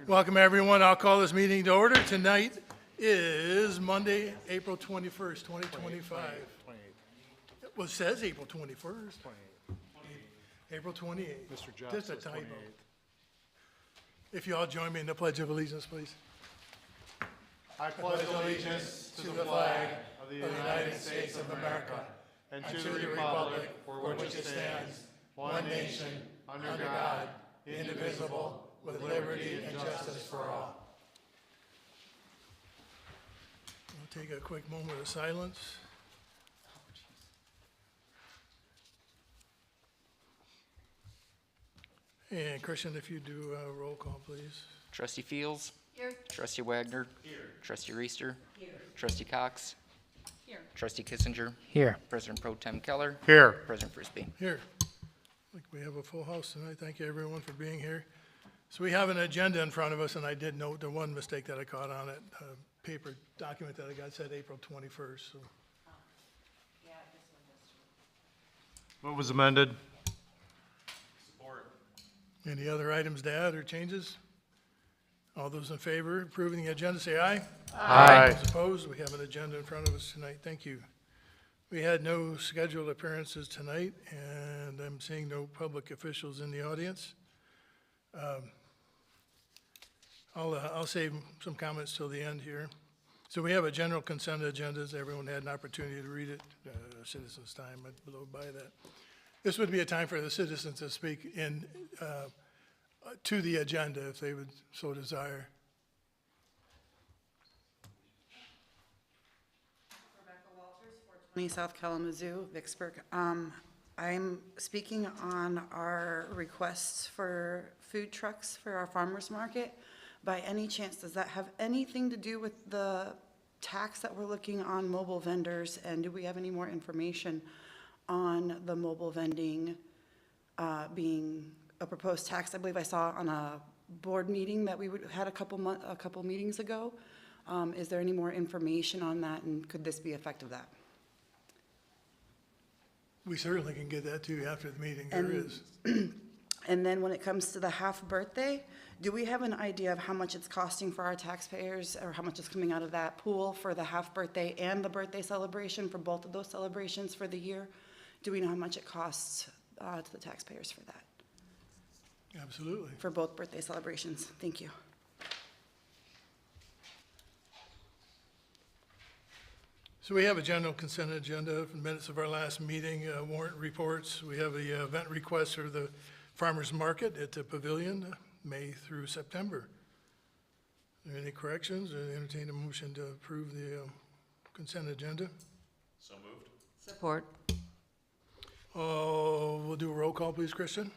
Welcome, everyone. I'll call this meeting to order. Tonight is Monday, April 21st, 2025. Well, it says April 21st. April 28th. Mr. Johnson Just a says typo. 28th. If you all join me in the Pledge of Allegiance, please. I pledge allegiance to the flag of the United States of America and to the republic for which it stands, one nation, under God, indivisible, with liberty and justice for all. We'll take a quick moment of silence. And Christian, if you do a roll call, please. Trustee Fields. Here. Trustee Wagner. Here. Trustee Reister. Here. Trustee Cox. Here. Trustee Kissinger. Here. President Pro Tem Keller. Here. President Frisbee. Here. Like we have a full house tonight. Thank you, everyone, for being here. So we have an agenda in front of us, and I did note the one mistake that I caught on it. Paper document that I got said April 21st. So Yeah, this one does too. What was amended? any other items to add or changes? All those in favor of approving the agenda, say aye. Aye. Those opposed, we have an agenda in front of us tonight. Thank you. We had no scheduled appearances tonight, and I'm seeing no public officials in the audience. I'll save some comments till the end here. So we have a general consent agenda. Everyone had an opportunity to read it. Citizens' time, I'd blow by that. This would be a time for the citizens to speak in to the agenda if they would so desire. Rebecca Walters, 420 South Kalamazoo, Vicksburg. I'm speaking on our requests for food trucks for our farmers market. By any chance, does that have anything to do with the tax that we're looking on mobile vendors? And do we have any more information on the mobile vending being a proposed tax? I believe I saw on a board meeting that we had a couple meetings ago. Is there any more information on that, and could this be effective that? We certainly can get that to you after the meeting. There is. And then when it comes to the half birthday, do we have an idea of how much it's costing for our taxpayers, or how much is coming out of that pool for the half birthday and the birthday celebration, for both of those celebrations for the year? Do we know how much it costs to the taxpayers for that, Absolutely. for both birthday celebrations? Thank you. So we have a general consent agenda from minutes of our last meeting, warrant reports. We have the event request for the farmers market at the pavilion, May through September. Are there any corrections? Entertain a motion to approve the consent agenda. Support. We'll do a roll call, please, Christian.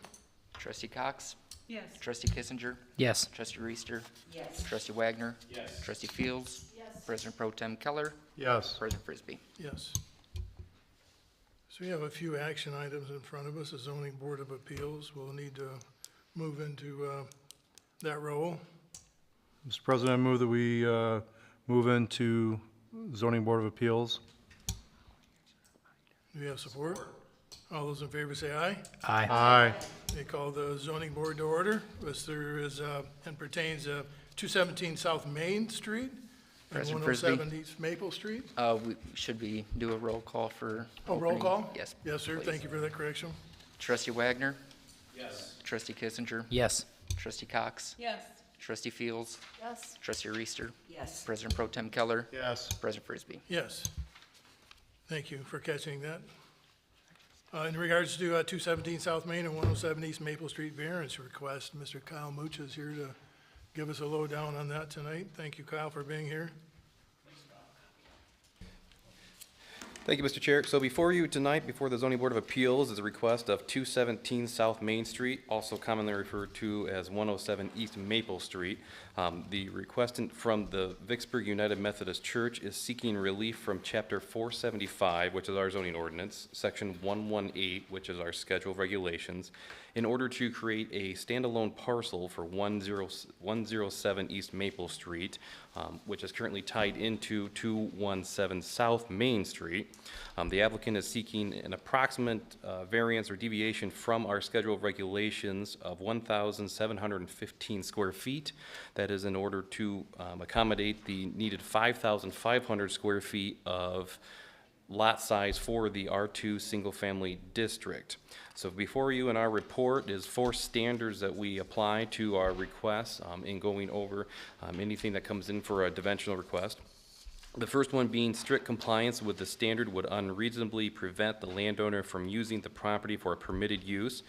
Trustee Cox. Yes. Trustee Kissinger. Yes. Trustee Reister. Yes. Trustee Wagner. Yes. Trustee Fields. Yes. President Pro Tem Keller. Yes. President Frisbee. Yes. So we have a few action items in front of us. The Zoning Board of Appeals. We'll need to move into that role. Mr. President, I move that we move into Zoning Board of Appeals. Do we have support? All those in favor say aye. Aye. Aye. They call the zoning board to order. This there is, and pertains to 217 South Main Street and President 107 East Maple Street. Should we do a roll call for? Oh, roll opening? call? Yes. Yes, sir. please. Thank you for that correction. Trustee Wagner. Yes. Trustee Kissinger. Yes. Trustee Cox. Yes. Trustee Fields. Yes. Trustee Reister. Yes. President Pro Tem Keller. Yes. President Frisbee. Yes. Thank you for catching that. In regards to 217 South Main and 107 East Maple Street variance request, Mr. Kyle Mooch is here to give us a lowdown on that tonight. Thank you, Kyle, for being here. Thank you, Mr. Chair. So before you tonight, before the Zoning Board of Appeals, is a request of 217 South Main Street, also commonly referred to as 107 East Maple Street. The request from the Vicksburg United Methodist Church is seeking relief from Chapter 475, which is our zoning ordinance, Section 118, which is our schedule of regulations, in order to create a standalone parcel for 107 East Maple Street which is currently tied into 217 South Main Street. The applicant is seeking an approximate variance or deviation from our schedule of regulations of 1,715 square feet. That is in order to accommodate the needed 5,500 square feet of lot size for the R2 single-family district. So before you in our report is 4 standards that we apply to our requests in going over anything that comes in for a dimensional request. The first one being strict compliance with the standard would unreasonably prevent the landowner from using the property for a permitted use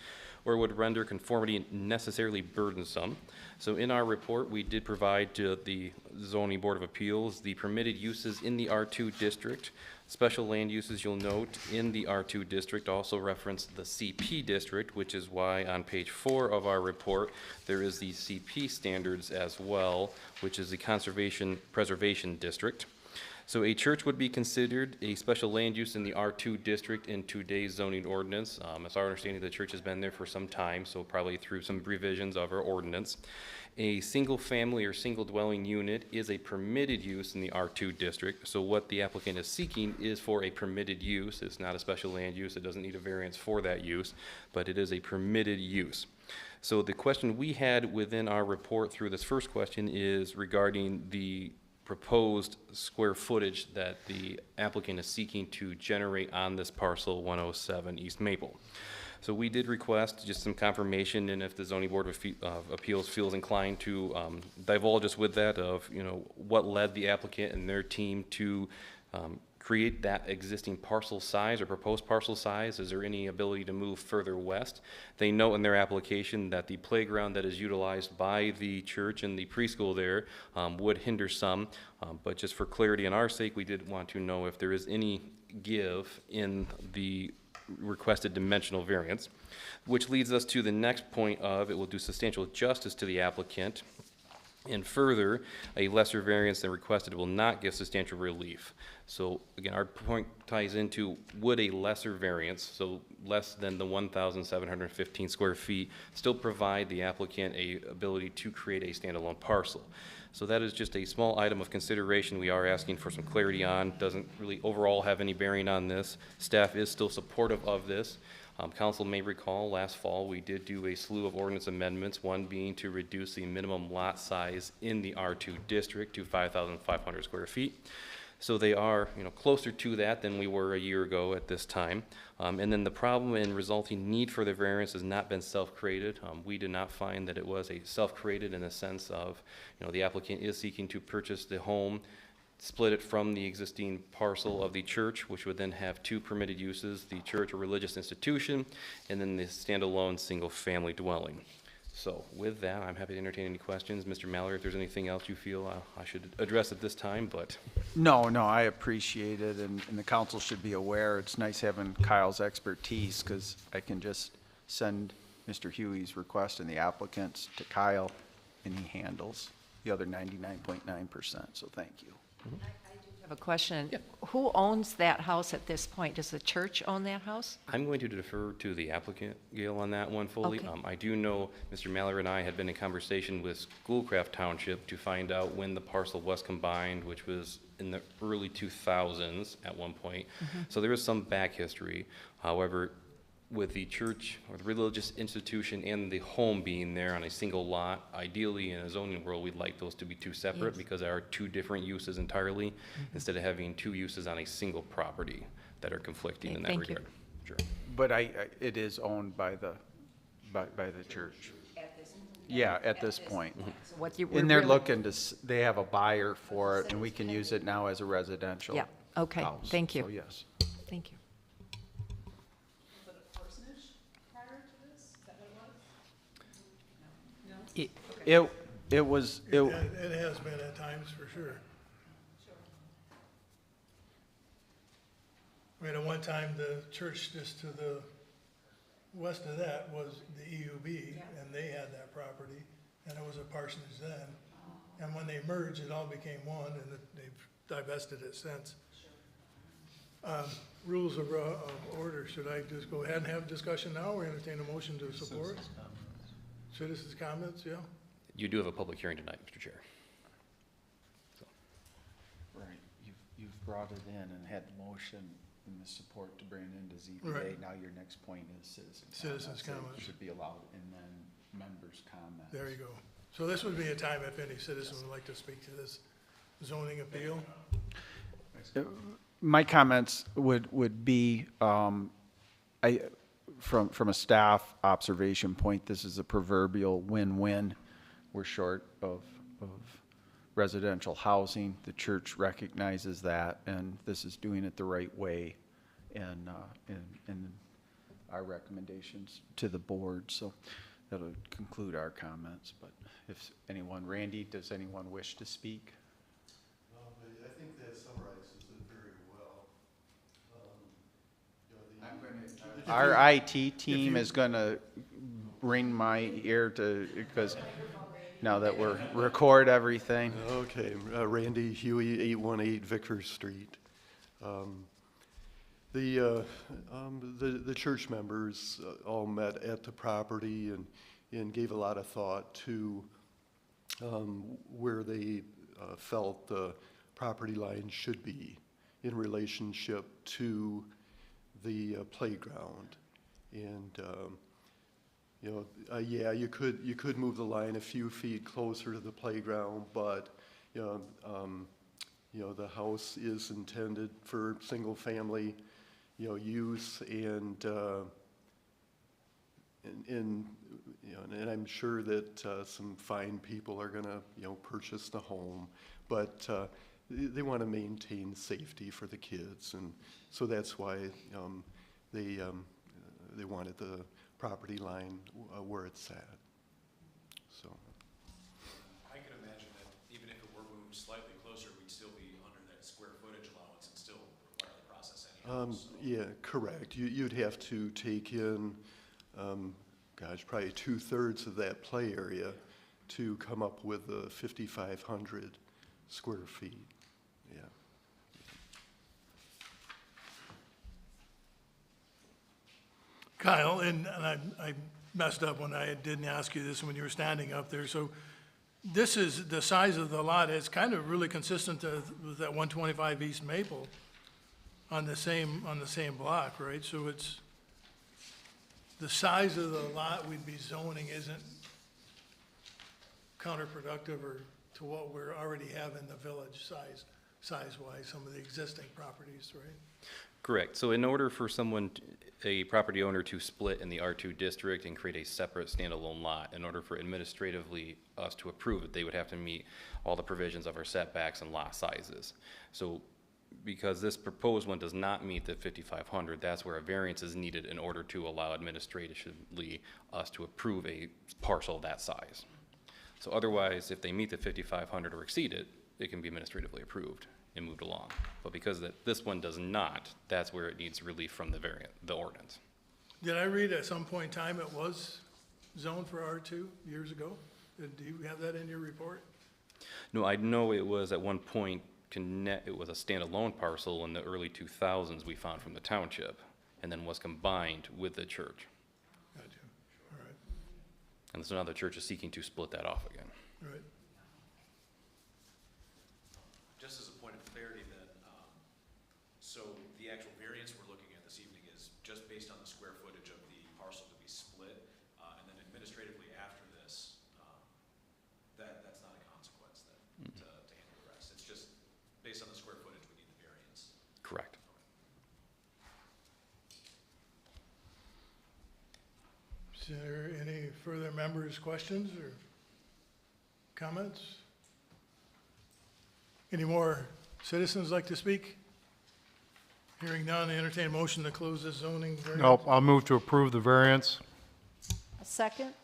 or would render conformity necessarily burdensome. So in our report, we did provide to the Zoning Board of Appeals the permitted uses in the R2 district. Special land uses, you'll note, in the R2 district also reference the CP district, which is why on page 4 of our report, there is the CP standards as well, which is the Conservation Preservation District. So a church would be considered a special land use in the R2 district in today's zoning ordinance. It's our understanding the church has been there for some time, so probably through some revisions of our ordinance. A single family or single dwelling unit is a permitted use in the R2 district. So what the applicant is seeking is for a permitted use. It's not a special land use. It doesn't need a variance for that use, but it is a permitted use. So the question we had within our report through this first question is regarding the proposed square footage that the applicant is seeking to generate on this parcel 107 East Maple. So we did request just some confirmation, and if the Zoning Board of Appeals feels inclined to divulge us with that of, what led the applicant and their team to create that existing parcel size or proposed parcel size. Is there any ability to move further west? They note in their application that the playground that is utilized by the church and the preschool there would hinder some, but just for clarity and our sake, we did want to know if there is any give in the requested dimensional variance, which leads us to the next point of it will do substantial justice to the applicant. And further, a lesser variance than requested will not give substantial relief. So again, our point ties into would a lesser variance, so less than the 1,715 square feet, still provide the applicant a ability to create a standalone parcel. So that is just a small item of consideration we are asking for some clarity on. Doesn't really overall have any bearing on this. Staff is still supportive of this. Council may recall last fall we did do a slew of ordinance amendments, one being to reduce the minimum lot size in the R2 district to 5,500 square feet. So they are, closer to that than we were a year ago at this time. And then the problem and resulting need for the variance has not been self-created. We did not find that it was a self-created in the sense of, the applicant is seeking to purchase the home, split it from the existing parcel of the church, which would then have 2 permitted uses, the church or religious institution, and then the standalone single-family dwelling. So with that, I'm happy to entertain any questions. Mr. Mallory, if there's anything else you feel I should address at this time, but. No, I appreciate it, and the council should be aware. It's nice having Kyle's expertise, because I can just send Mr. Huey's request and the applicants to Kyle, and he handles the other 99.9%, so thank you. I do have a question. Who owns that house at this point? Does the church own that house? I'm going to defer to the applicant, Gail, on that one fully. Okay. I do know Mr. Mallory and I had been in conversation with Schoolcraft Township to find out when the parcel was combined, which was in the early 2000s at one point. So there is some back history. However, with the church or the religious institution and the home being there on a single lot, ideally in a zoning world, we'd like those to be 2 separate because there are 2 different uses entirely instead of having 2 uses on a single property that are conflicting in that thank you. regard. Sure. But it is owned by the church. Yeah, at this point. So what you And they're looking to, they have a buyer for it, and we can use it now as a residential Yeah, okay, house. thank you. So, yes. Thank you. It was, It has been at times, for sure. At one time, the church just to the west of that was the EUB, and they had that property, and it was a parsonage then. And when they merged, it all became one, and they've divested it since. Rules of order, should I just go ahead and have a discussion now, or entertain a motion to support? Citizens' comments, yeah? You do have a public hearing tonight, Mr. Chair. So, brought it in and had the motion and the support to bring it into ZBA. Right. Now your next point is citizen comments. Citizens' They comments. Should be allowed, and then members' comments. There you go. So this would be a time if any citizen would like to speak to this zoning appeal. My comments would be, from a staff observation point, this is a proverbial win-win. We're short of residential housing. The church recognizes that, and this is doing it the right way, and our recommendations to the board. So that'll conclude our comments. But if anyone, Randy, does anyone wish to speak? I think that summarizes it very well. Our IT team is going to bring my ear to, because now that we're record everything. Okay, Randy Huey, 818 Vickers Street. The church members all met at the property and gave a lot of thought to where they felt the property line should be in relationship to the playground. And yeah, you could move the line a few feet closer to the playground, but the house is intended for single-family use, and I'm sure that some fine people are gonna purchase the home, but they want to maintain safety for the kids, and so that's why they wanted the property line where it's at. So I can imagine that even if it were moved slightly closer, we'd still be under that square footage allowance and still require the process anyhow. So. yeah, correct. You'd have to take in, probably 2/3 of that play area to come up with the 5,500 square feet. Yeah. Kyle, and I messed up when I didn't ask you this when you were standing up there. So this is the size of the lot. It's kind of really consistent with that 125 East Maple on the same block, right? So it's the size of the lot we'd be zoning isn't counterproductive or to what we're already have in the village size-wise, some of the existing properties, right? Correct. So in order for a property owner to split in the R2 district and create a separate standalone lot, in order for administratively us to approve it, they would have to meet all the provisions of our setbacks and lot sizes. So because this proposed one does not meet the 5,500, that's where a variance is needed in order to allow administratively us to approve a parcel that size. So otherwise, if they meet the 5,500 or exceed it, it can be administratively approved and moved along. But because this one does not, that's where it needs relief from the ordinance. Did I read at some point in time it was zoned for R2 years ago? Do you have that in your report? No, I know it was at one point, it was a standalone parcel in the early 2000s we found from the township, and then was combined with the church. Gotcha, all right, And so now the church is seeking to split that off again. all right. Just as a point of clarity then, so the actual variance we're looking at this evening is just based on the square footage of the parcel to be split, and then administratively after this, that's not a consequence then to handle the rest. It's just based on the square footage, we need the variance. Correct. Is there any further members' questions or comments? Any more citizens like to speak? Hearing none, I entertain a motion to close this zoning variance. Nope, I'll move to approve the variance. A second?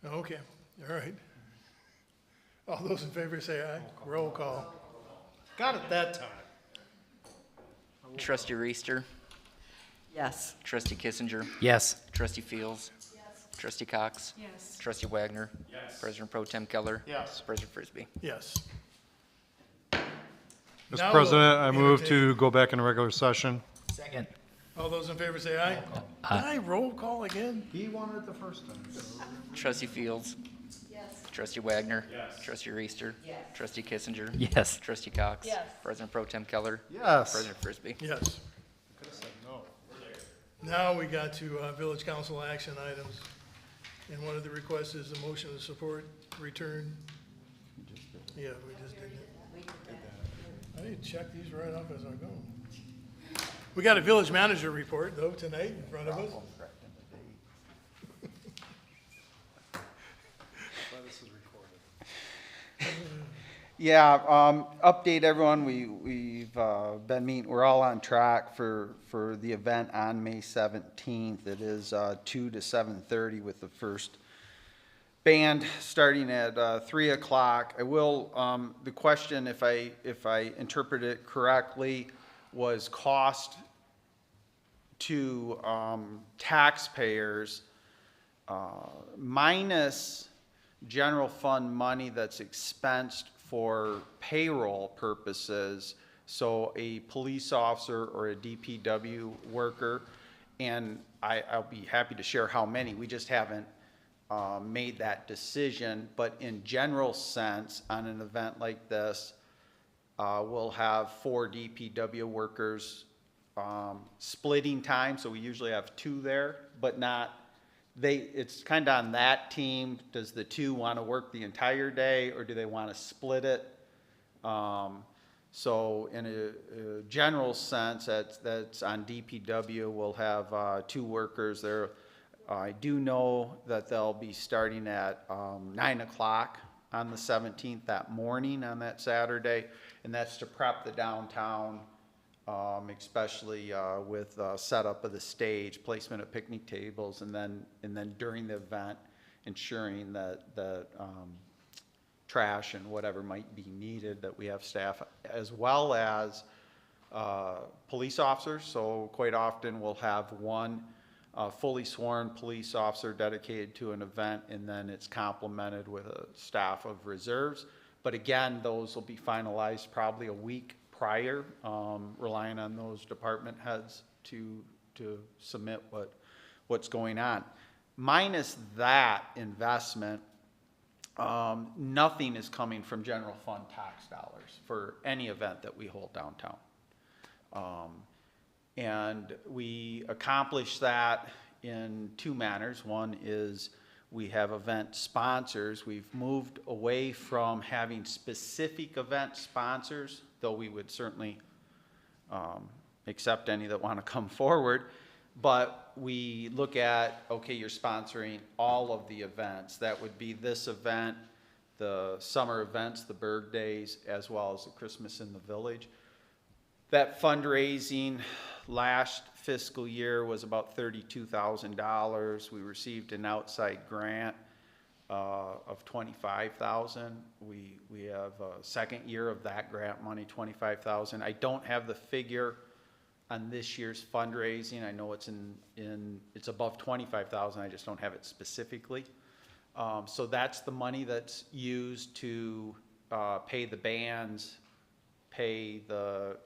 Okay, all right. All those in favor say aye. Roll call. Got it that time. Trustee Reister. Yes. Trustee Kissinger. Yes. Trustee Fields. Yes. Trustee Cox. Yes. Trustee Wagner. Yes. President Pro Tem Keller. Yes. President Frisbee. Yes. Mr. Now President, we'll I move entertain- to go back in regular session. Second. All those in favor say aye. Did I roll call again? He wanted the first time. Trustee Fields. Yes. Trustee Wagner. Yes. Trustee Reister. Yes. Trustee Kissinger. Yes. Trustee Cox. Yes. President Pro Tem Keller. Yes. President Frisbee. Yes. Could have said no. Now we got to village council action items. And one of the requests is a motion of support, return. Yeah, we just did it. I need to check these right off as I go. We got a village manager report, though, tonight in front of us. Well, this is recorded. Yeah, update everyone, we've been meeting, we're all on track for the event on May 17th. It is 2 to 7:30 with the first band starting at 3 o'clock. I will, the question, if I interpret it correctly, was cost to taxpayers minus general fund money that's expensed for payroll purposes, so a police officer or a DPW worker, and I'll be happy to share how many, we just haven't made that decision, but in general sense, on an event like this, we'll have 4 DPW workers splitting time, so we usually have 2 there, but not, it's kind of on that team. Does the 2 want to work the entire day, or do they want to split it? So in a general sense, that's on DPW, we'll have 2 workers there. I do know that they'll be starting at 9 o'clock on the 17th that morning on that Saturday, and that's to prep the downtown, especially with setup of the stage, placement of picnic tables, and then during the event, ensuring that trash and whatever might be needed, that we have staff, as well as police officers. So quite often we'll have 1 fully sworn police officer dedicated to an event, and then it's complemented with a staff of reserves. But again, those will be finalized probably a week prior, relying on those department heads to submit what's going on. Minus that investment, nothing is coming from general fund tax dollars for any event that we hold downtown. And we accomplish that in 2 manners. One is we have event sponsors. We've moved away from having specific event sponsors, though we would certainly accept any that want to come forward. But we look at, okay, you're sponsoring all of the events. That would be this event, the summer events, the Berg Days, as well as the Christmas in the Village. That fundraising last fiscal year was about $32,000. We received an outside grant of $25,000. We have a second year of that grant money, $25,000. I don't have the figure on this year's fundraising. I know it's it's above $25,000. I just don't have it specifically. So that's the money that's used to pay the bands, pay the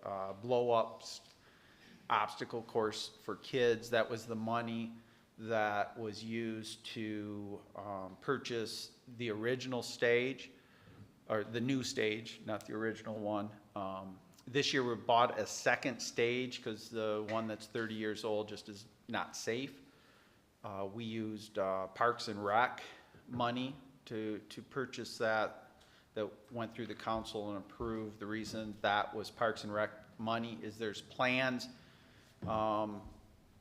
blow-ups, obstacle course for kids. That was the money that was used to purchase the original stage, or the new stage, not the original one. This year we bought a second stage because the one that's 30 years old just is not safe. We used Parks and Rec money to purchase that went through the council and approved. The reason that was Parks and Rec money is there's plans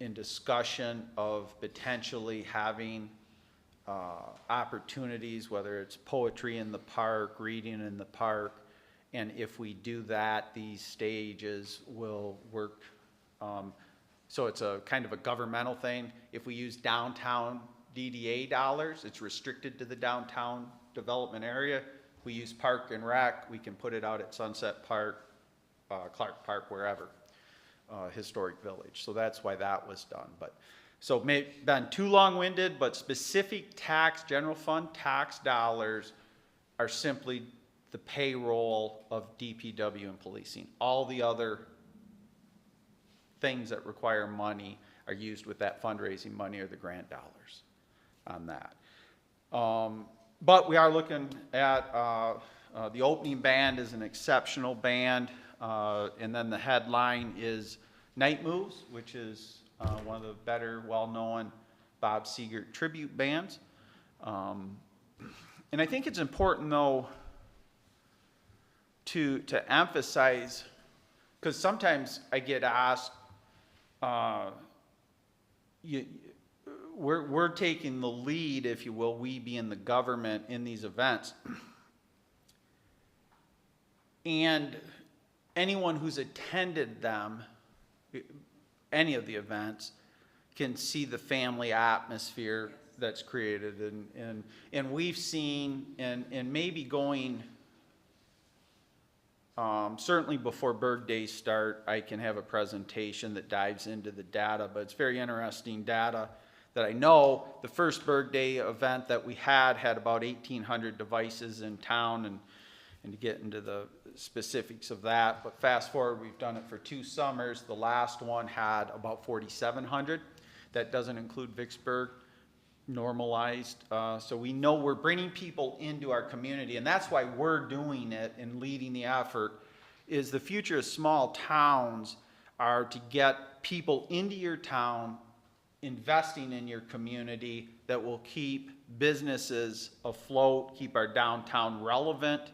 in discussion of potentially having opportunities, whether it's poetry in the park, reading in the park, and if we do that, these stages will work. So it's a kind of a governmental thing. If we use downtown DDA dollars, it's restricted to the downtown development area. We use Park and Rec, we can put it out at Sunset Park, Clark Park, wherever, Historic Village. So that's why that was done. But so may been too long-winded, but specific tax, general fund tax dollars are simply the payroll of DPW and policing. All the other things that require money are used with that fundraising money or the grant dollars on that. But we are looking at, the opening band is an exceptional band, and then the headline is Night Moves, which is one of the better, well-known Bob Seger tribute bands. And I think it's important, though, to emphasize, because sometimes I get asked, we're taking the lead, if you will, we being the government in these events. And anyone who's attended them, any of the events, can see the family atmosphere that's created. And we've seen, and maybe going, certainly before Berg Days start, I can have a presentation that dives into the data, but it's very interesting data that I know the first Berg Day event that we had about 1,800 devices in town, and to get into the specifics of that. But fast forward, we've done it for 2 summers. The last one had about 4,700. That doesn't include Vicksburg, normalized. So we know we're bringing people into our community, and that's why we're doing it and leading the effort, is the future of small towns are to get people into your town, investing in your community that will keep businesses afloat, keep our downtown relevant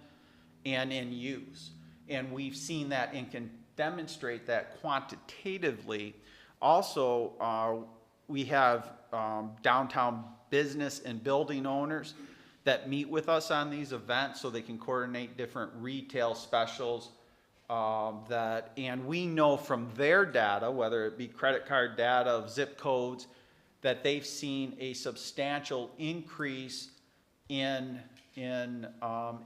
and in use. And we've seen that and can demonstrate that quantitatively. Also, we have downtown business and building owners that meet with us on these events so they can coordinate different retail specials. And we know from their data, whether it be credit card data of zip codes, that they've seen a substantial increase in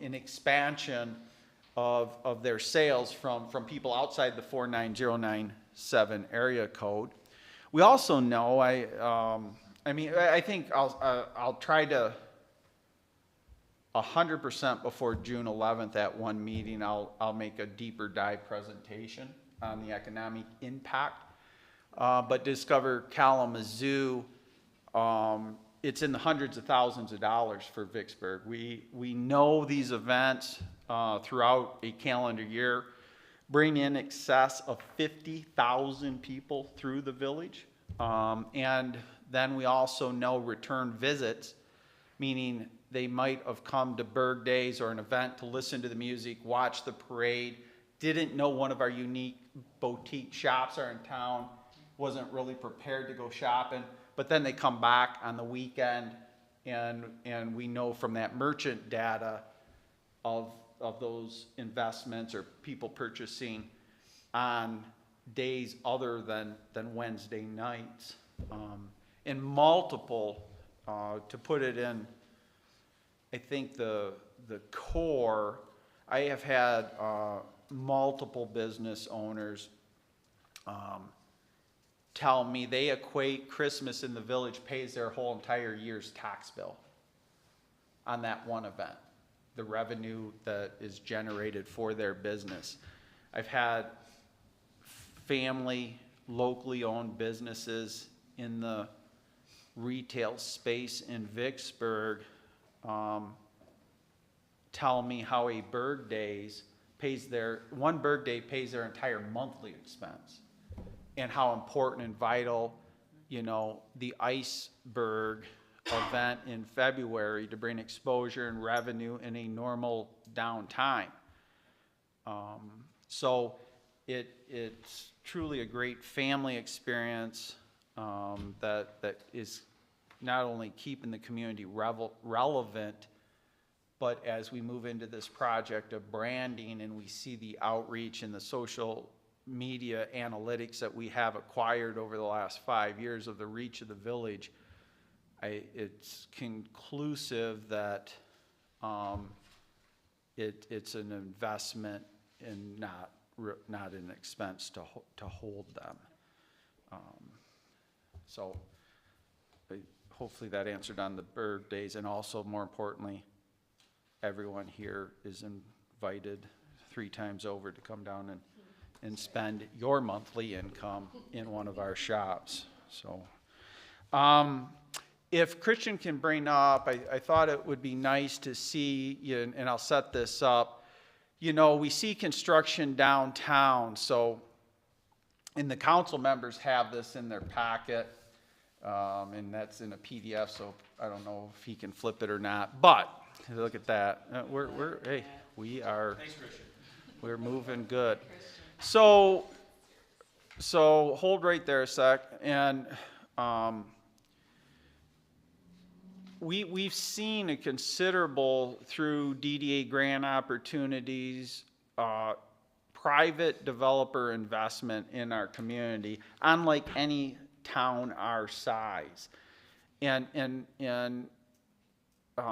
expansion of their sales from people outside the 49097 area code. We also know, I think I'll try to 100% before June 11th at one meeting, I'll make a deeper dive presentation on the economic impact. But Discover Kalamazoo, it's in the hundreds of thousands of dollars for Vicksburg. We know these events throughout a calendar year bring in excess of 50,000 people through the village. And then we also know return visits, meaning they might have come to Berg Days or an event to listen to the music, watch the parade, didn't know one of our unique boutique shops are in town, wasn't really prepared to go shopping, but then they come back on the weekend, and we know from that merchant data of those investments or people purchasing on days other than Wednesday nights. And multiple, to put it in, I think the core, I have had multiple business owners tell me they equate Christmas in the village pays their whole entire year's tax bill on that one event, the revenue that is generated for their business. I've had family, locally owned businesses in the retail space in Vicksburg tell me how a Berg Days one Berg Day pays their entire monthly expense, and how important and vital, the Iceberg event in February to bring exposure and revenue in a normal downtime. So it's truly a great family experience that is not only keeping the community relevant, but as we move into this project of branding and we see the outreach and the social media analytics that we have acquired over the last 5 years of the reach of the village, it's conclusive that it's an investment and not an expense to hold them. So hopefully that answered on the Berg Days, and also more importantly, everyone here is invited 3 times over to come down and spend your monthly income in one of our shops. So, if Christian can bring up, I thought it would be nice to see, and I'll set this up, we see construction downtown, so, and the council members have this in their packet, and that's in a PDF, so I don't know if he can flip it or not, but, look at that, hey, we're moving good. So hold right there a sec, and we've seen a considerable, through DDA grant opportunities, private developer investment in our community, unlike any town our size. And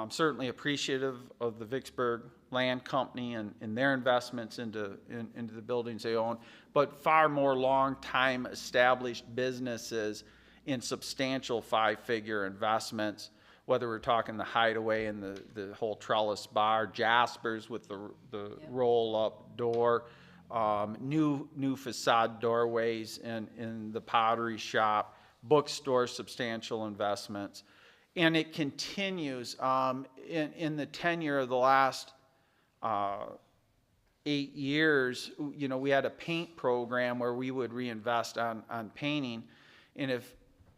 certainly appreciative of the Vicksburg Land Company and their investments into the buildings they own, but far more long-time established businesses in substantial five-figure investments, whether we're talking the Hideaway and the whole trellis bar, Jasper's with the roll-up door, new facade doorways in the pottery shop, bookstore, substantial investments. And it continues in the tenure of the last 8 years. We had a paint program where we would reinvest on painting, and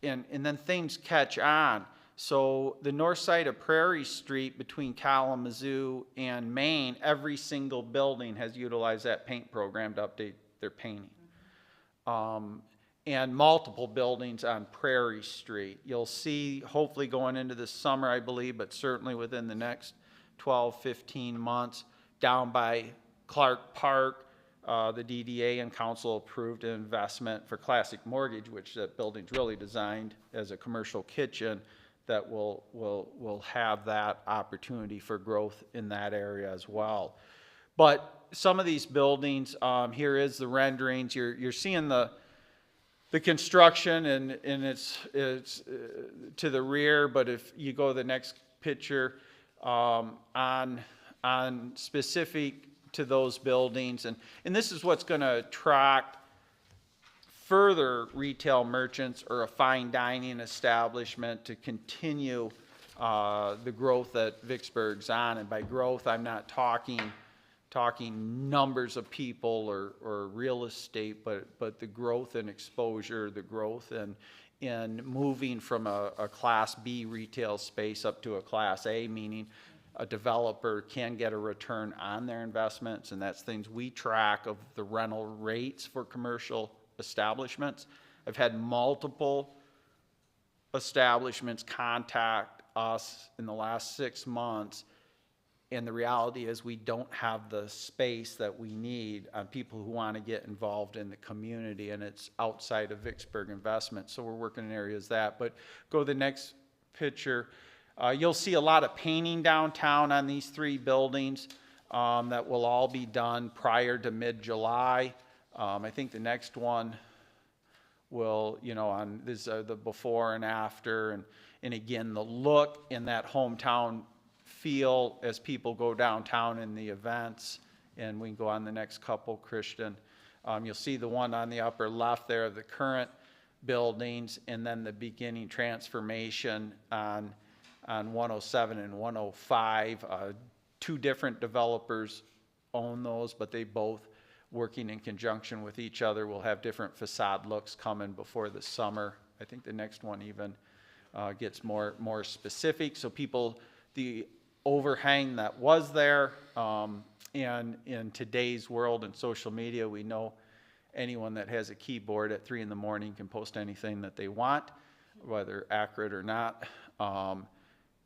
then things catch on. So the north side of Prairie Street between Kalamazoo and Maine, every single building has utilized that paint program to update their painting. And multiple buildings on Prairie Street. You'll see, hopefully going into the summer, I believe, but certainly within the next 12, 15 months, down by Clark Park, the DDA and council approved an investment for Classic Mortgage, which that building's really designed as a commercial kitchen that will have that opportunity for growth in that area as well. But some of these buildings, here is the renderings. You're seeing the construction, and it's to the rear, but if you go to the next picture, on specific to those buildings, and this is what's gonna attract further retail merchants or a fine dining establishment to continue the growth that Vicksburg's on. And by growth, I'm not talking numbers of people or real estate, but the growth in exposure, the growth in moving from a Class B retail space up to a Class A, meaning a developer can get a return on their investments, and that's things we track of the rental rates for commercial establishments. I've had multiple establishments contact us in the last 6 months, and the reality is we don't have the space that we need on people who want to get involved in the community, and it's outside of Vicksburg investment, so we're working in areas that. But go to the next picture. You'll see a lot of painting downtown on these 3 buildings that will all be done prior to mid-July. I think the next one will, on this the before and after, and again, the look in that hometown feel as people go downtown in the events. And we can go on the next couple, Christian. You'll see the one on the upper left there of the current buildings, and then the beginning transformation on 107 and 105. 2 different developers own those, but they both, working in conjunction with each other, will have different facade looks coming before the summer. I think the next one even gets more specific. So people, the overhang that was there, and in today's world and social media, we know anyone that has a keyboard at 3 in the morning can post anything that they want, whether accurate or not.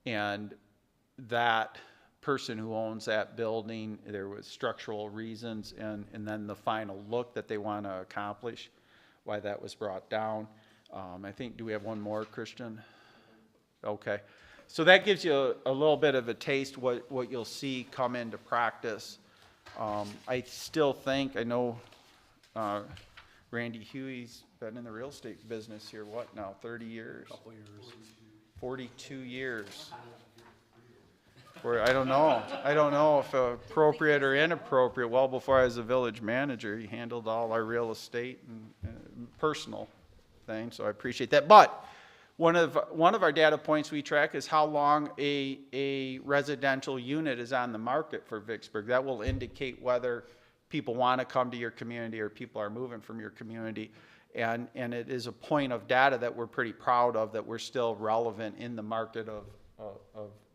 And that person who owns that building, there was structural reasons, and then the final look that they want to accomplish, why that was brought down. I think, do we have one more, Christian? Okay. So that gives you a little bit of a taste what you'll see come into practice. I still think, I know Randy Huey's been in the real estate business here, what now, 30 years? Couple years. 42 years. I don't know if appropriate or inappropriate. Well, before I was a village manager, he handled all our real estate and personal things, so I appreciate that. But one of our data points we track is how long a residential unit is on the market for Vicksburg. That will indicate whether people want to come to your community or people are moving from your community. And it is a point of data that we're pretty proud of, that we're still relevant in the market of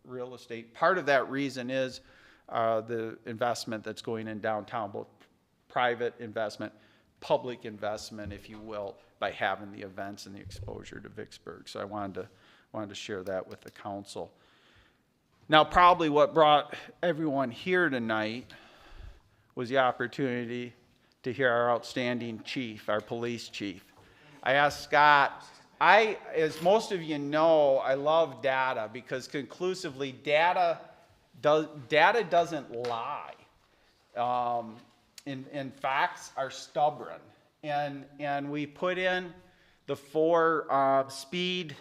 real estate. Part of that reason is the investment that's going in downtown, both private investment, public investment, if you will, by having the events and the exposure to Vicksburg. So I wanted to share that with the council. Now, probably what brought everyone here tonight was the opportunity to hear our outstanding chief, our police chief. I asked Scott, as most of you know, I love data because conclusively data doesn't lie. And facts are stubborn. And we put in the 4 speed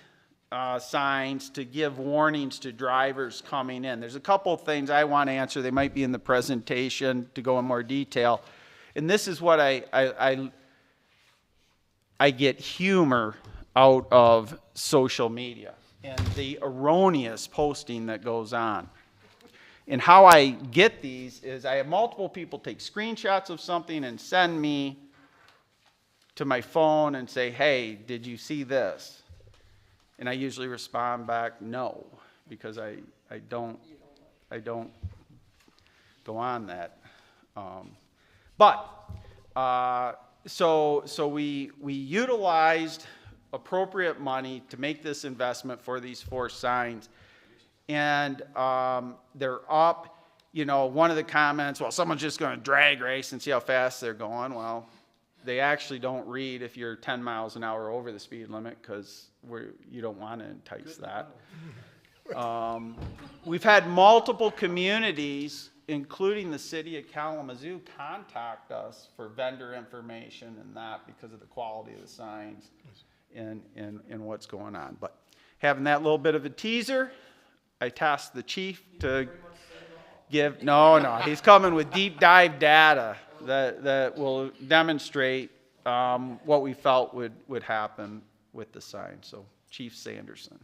signs to give warnings to drivers coming in. There's a couple of things I want to answer. They might be in the presentation to go in more detail. And this is what I get humor out of social media and the erroneous posting that goes on. And how I get these is I have multiple people take screenshots of something and send me to my phone and say, hey, did you see this? And I usually respond back, no, because I don't go on that. So we utilized appropriate money to make this investment for these 4 signs. And they're up. You know, one of the comments, well, someone's just going to drag race and see how fast they're going. Well, they actually don't read if you're 10 miles an hour over the speed limit, because you don't want to entice that. We've had multiple communities, including the city of Kalamazoo, contact us for vendor information and that because of the quality of the signs and what's going on. But having that little bit of a teaser, I tasked the chief to give, no, he's coming with deep dive data that will demonstrate what we felt would happen with the sign. So, Chief Sanderson.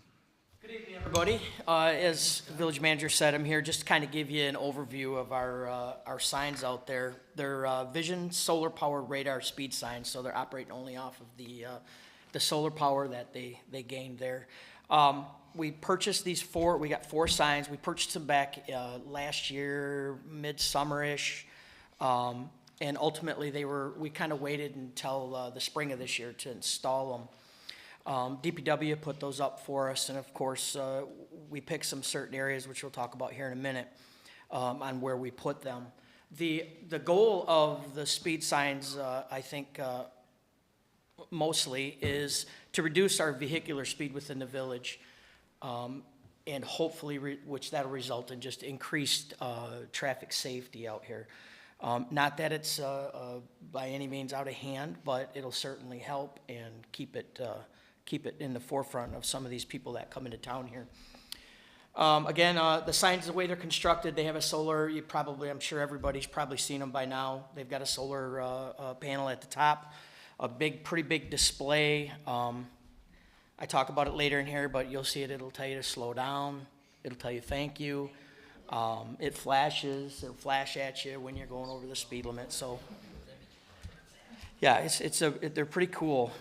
Good evening, everybody. As the village manager said, I'm here just to kind of give you an overview of our signs out there. They're vision solar powered radar speed signs, so they're operating only off of the solar power that they gained there. We purchased these 4. We got 4 signs. We purchased them back last year, midsummer-ish. And ultimately, we kind of waited until the spring of this year to install them. DPW put those up for us, and of course, we picked some certain areas, which we'll talk about here in a minute, on where we put them. The goal of the speed signs, I think, mostly is to reduce our vehicular speed within the village, and hopefully, which that'll result in just increased traffic safety out here. Not that it's by any means out of hand, but it'll certainly help and keep it in the forefront of some of these people that come into town here. Again, the signs, the way they're constructed, they have a solar, I'm sure everybody's probably seen them by now. They've got a solar panel at the top, a pretty big display. I talk about it later in here, but you'll see it. It'll tell you to slow down. It'll tell you thank you. It flashes. It'll flash at you when you're going over the speed limit. So, yeah, they're pretty cool.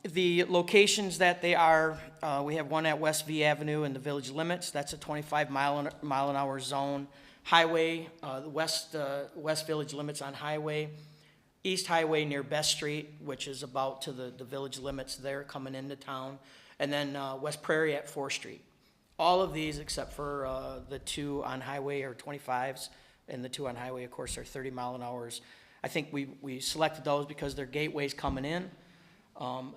The locations that they are, we have one at West V Avenue in the village limits. That's a 25 mile an hour zone. Highway, the West Village limits on Highway. East Highway near Best Street, which is about to the village limits there coming into town. And then West Prairie at 4th Street. All of these, except for the 2 on Highway, are 25s, and the 2 on Highway, of course, are 30 mile an hours. I think we selected those because they're gateways coming in.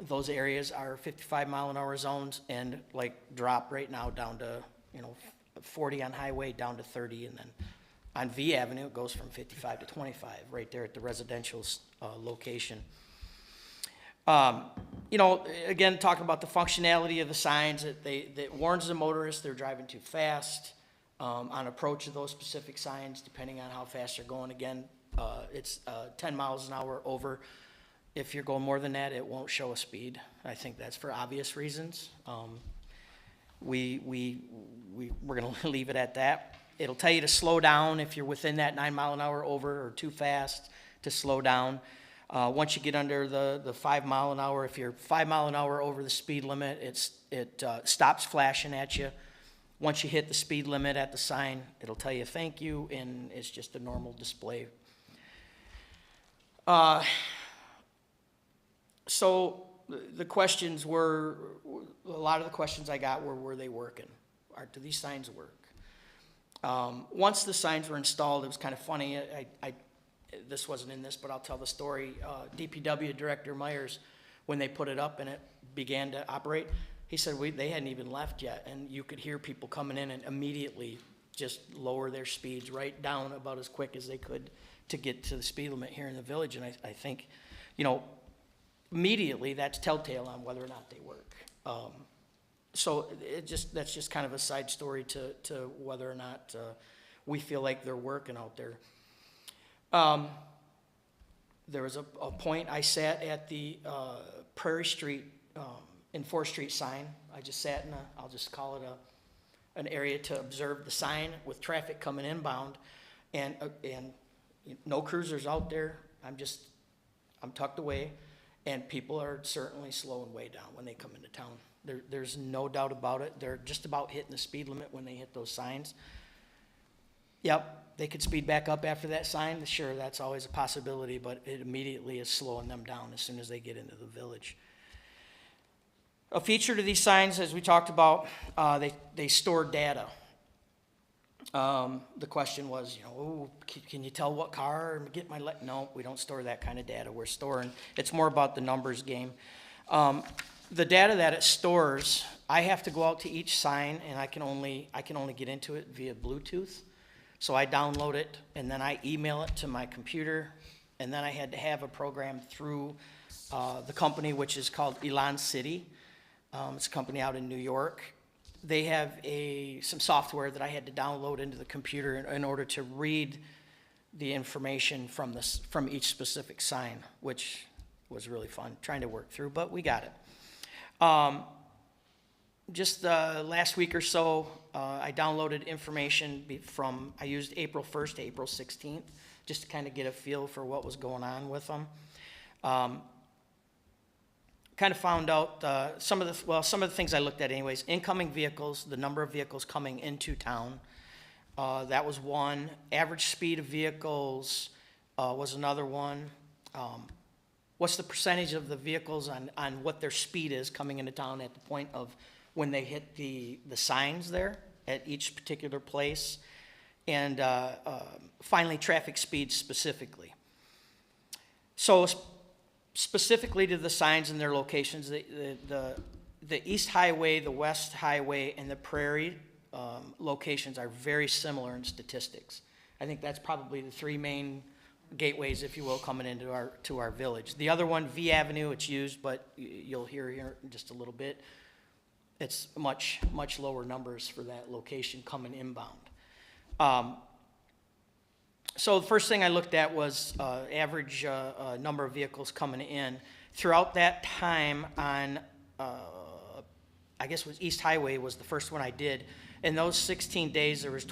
Those areas are 55 mile an hour zones and drop right now down to 40 on Highway down to 30, and then on V Avenue it goes from 55 to 25 right there at the residential location. Again, talking about the functionality of the signs, that warns the motorists they're driving too fast on approach of those specific signs, depending on how fast they're going. Again, it's 10 miles an hour over If you're going more than that, it won't show a speed. I think that's for obvious reasons. We're gonna leave it at that. It'll tell you to slow down if you're within that 9 mile an hour over or too fast to slow down. Once you get under the 5 mile an hour, if you're 5 mile an hour over the speed limit, it stops flashing at you. Once you hit the speed limit at the sign, it'll tell you thank you, and it's just a normal display. So the questions were, a lot of the questions I got were they working? Do these signs work? Once the signs were installed, it was kind of funny. This wasn't in this, but I'll tell the story. DPW Director Myers, when they put it up and it began to operate, he said they hadn't even left yet, and you could hear people coming in and immediately just lower their speeds right down about as quick as they could to get to the speed limit here in the village. And I think, immediately that's telltale on whether or not they work. So that's just kind of a side story to whether or not we feel like they're working out there. There was a point I sat at the Prairie Street and 4th Street sign. I just sat in I'll just call it an area to observe the sign with traffic coming inbound, and no cruisers out there. I'm tucked away, and people are certainly slowing way down when they come into town. There's no doubt about it. They're just about hitting the speed limit when they hit those signs. Yep, they could speed back up after that sign. Sure, that's always a possibility, but it immediately is slowing them down as soon as they get into the village. A feature to these signs, as we talked about, they store data. The question was, can you tell what car and get my No, we don't store that kind of data. We're storing, it's more about the numbers game. The data that it stores, I have to go out to each sign, and I can only get into it via Bluetooth. So I download it, and then I email it to my computer, and then I had to have a program through the company, which is called Elan City. It's a company out in New York. They have some software that I had to download into the computer in order to read the information from each specific sign, which was really fun trying to work through, but we got it. Just last week or so, I downloaded information I used April 1st to April 16th, just to kind of get a feel for what was going on with them. Kind of found out some of the things I looked at anyways. Incoming vehicles, the number of vehicles coming into town, that was one. Average speed of vehicles was another one. What's the percentage of the vehicles on what their speed is coming into town at the point of when they hit the signs there at each particular place, and finally traffic speed specifically. So specifically to the signs and their locations, the East Highway, the West Highway, and the Prairie locations are very similar in statistics. I think that's probably the three main gateways, if you will, coming into our village. The other one, V Avenue, it's used, but you'll hear here in just a little bit. It's much lower numbers for that location coming inbound. So the first thing I looked at was average number of vehicles coming in. Throughout that time on, I guess it was East Highway was the first one I did. In those 16 days, there was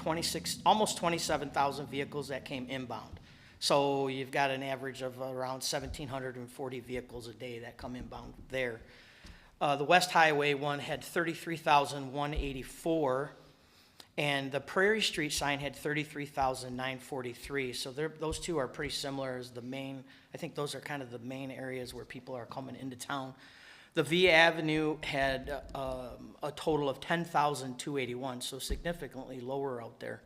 almost 27,000 vehicles that came inbound. So you've got an average of around 1,740 vehicles a day that come inbound there. The West Highway one had 33,184, and the Prairie Street sign had 33,943. So those two are pretty similar as the main. I think those are kind of the main areas where people are coming into town. The V Avenue had a total of 10,281, so significantly lower out there.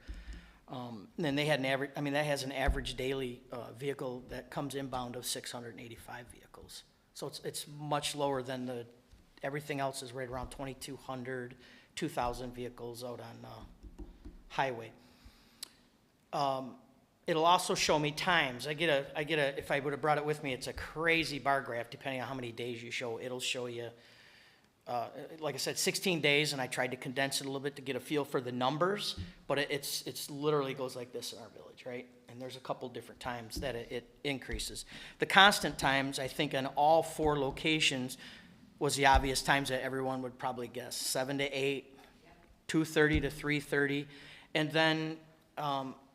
And they had an average. I mean, that has an average daily vehicle that comes inbound of 685 vehicles. So it's much lower than everything else is right around 2,200, 2,000 vehicles out on highway. It'll also show me times. I get a, if I would have brought it with me, it's a crazy bar graph depending on how many days you show. It'll show you like I said, 16 days, and I tried to condense it a little bit to get a feel for the numbers, but it's literally goes like this in our village, right? And there's a couple different times that it increases. The constant times, I think, on all 4 locations was the obvious times that everyone would probably guess, 7 to 8, 2:30 to 3:30, and then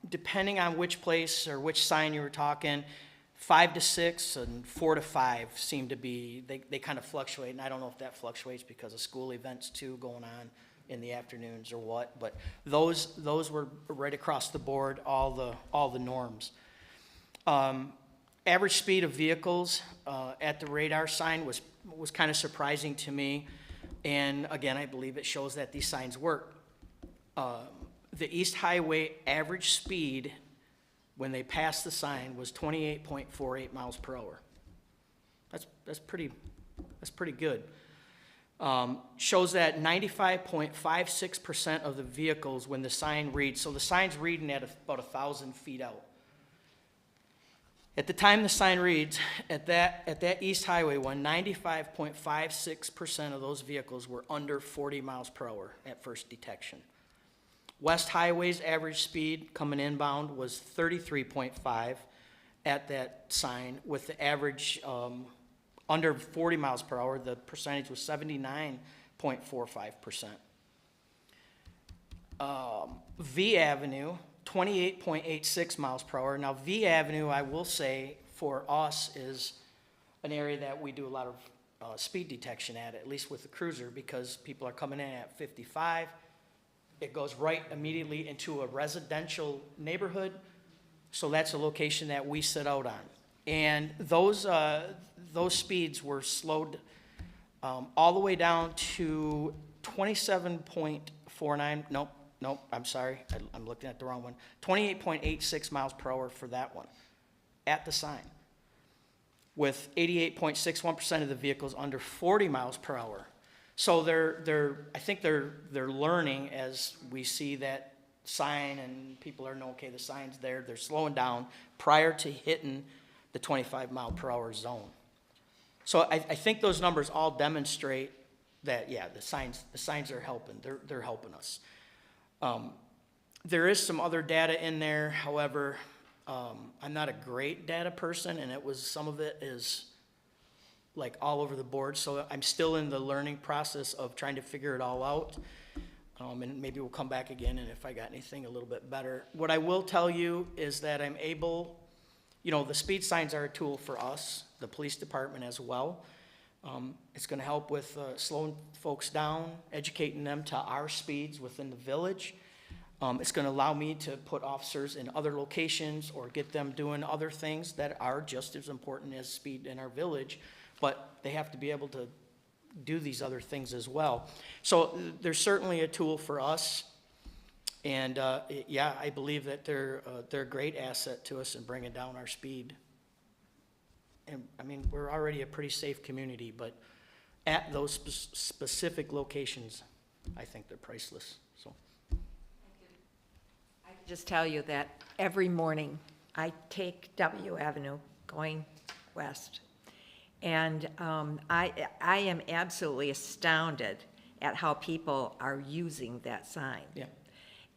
depending on which place or which sign you were talking, 5 to 6 and 4 to 5 seem to be, they kind of fluctuate, and I don't know if that fluctuates because of school events too going on in the afternoons or what, but those were right across the board, all the norms. Average speed of vehicles at the radar sign was kind of surprising to me, and again, I believe it shows that these signs work. The East Highway average speed when they passed the sign was 28.48 miles per hour. That's pretty good. Shows that 95.56% of the vehicles when the sign reads, so the sign's reading at about 1,000 feet out. At the time the sign reads, at that East Highway one, 95.56% of those vehicles were under 40 miles per hour at first detection. West Highway's average speed coming inbound was 33.5 at that sign, with the average under 40 miles per hour, the percentage was 79.45%. V Avenue, 28.86 miles per hour. Now, V Avenue, I will say, for us, is an area that we do a lot of speed detection at least with the cruiser, because people are coming in at 55. It goes right immediately into a residential neighborhood, so that's a location that we sit out on. And those speeds were slowed all the way down to 27.49, nope, I'm sorry, I'm looking at the wrong one, 28.86 miles per hour for that one, at the sign, with 88.61% of the vehicles under 40 miles per hour. So I think they're learning as we see that sign and people are knowing, okay, the sign's there, they're slowing down prior to hitting the 25 mile per hour zone. So I think those numbers all demonstrate that, yeah, the signs are helping, they're helping us. There is some other data in there, however, I'm not a great data person, and some of it is like all over the board, so I'm still in the learning process of trying to figure it all out. And maybe we'll come back again, and if I got anything a little bit better. What I will tell you is that I'm able, the speed signs are a tool for us, the police department as well. It's gonna help with slowing folks down, educating them to our speeds within the village. It's gonna allow me to put officers in other locations or get them doing other things that are just as important as speed in our village, but they have to be able to do these other things as well. So there's certainly a tool for us, and yeah, I believe that they're a great asset to us in bringing down our speed. And I mean, we're already a pretty safe community, but at those specific locations, I think they're priceless. So I can just tell you that every morning I take W Avenue going west, and I am absolutely astounded at how people are using that sign. yeah,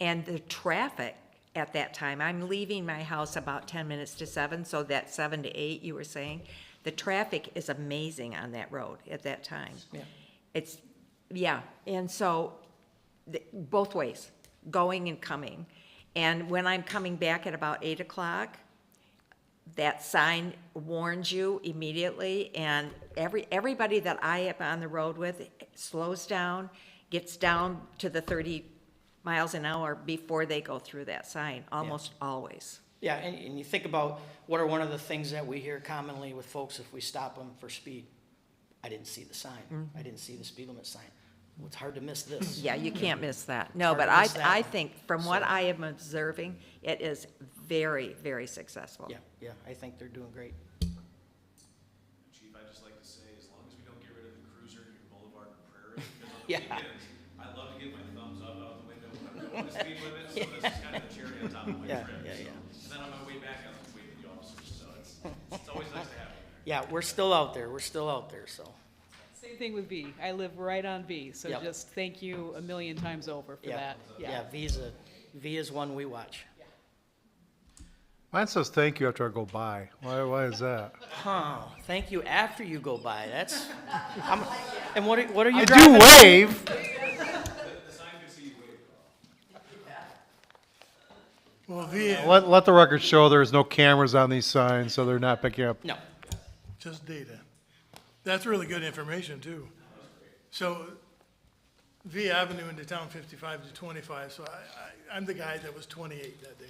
And the traffic at that time, I'm leaving my house about 10 minutes to 7, so that 7 to 8 you were saying, the traffic is amazing on that road at that time. yeah. And so both ways, going and coming. And when I'm coming back at about 8 o'clock, that sign warns you immediately, and everybody that I am on the road with slows down, gets down to the 30 miles an hour before they go through that sign, almost always. Yeah, and you think about what are one of the things that we hear commonly with folks if we stop them for speed. I didn't see the sign. I didn't see the speed limit sign. Well, it's hard to miss this. Yeah, you can't miss that. No, hard but to miss that I one. think from what So- I am observing, it is very, very successful. Yeah, I think they're doing great. Chief, I'd just like to say, as long as we don't get rid of the cruiser near Boulevard and Prairie, because on the Yeah. weekends, I love to get my thumbs up out the window when I'm going the speed limit, so this is kind of the cherry on top of my Yeah, trip. yeah, so. yeah. And then on my way back, I'm waiting for the officers, so it's always nice to have them there. Yeah, we're still out there, so. Same thing with V. I live right on V, so Yep. just thank you a million times over for Yeah. that. Yeah, V is one we watch. Mine says thank you after I go by. Why is that? Oh, thank you after you go by. That's, and what are you I driving? do wave. Well, V, Let the record show there's no cameras on these signs, so they're not picking up. No. just data. That's really good information, too. So V Avenue into town 55 to 25, so I'm the guy that was 28 that day.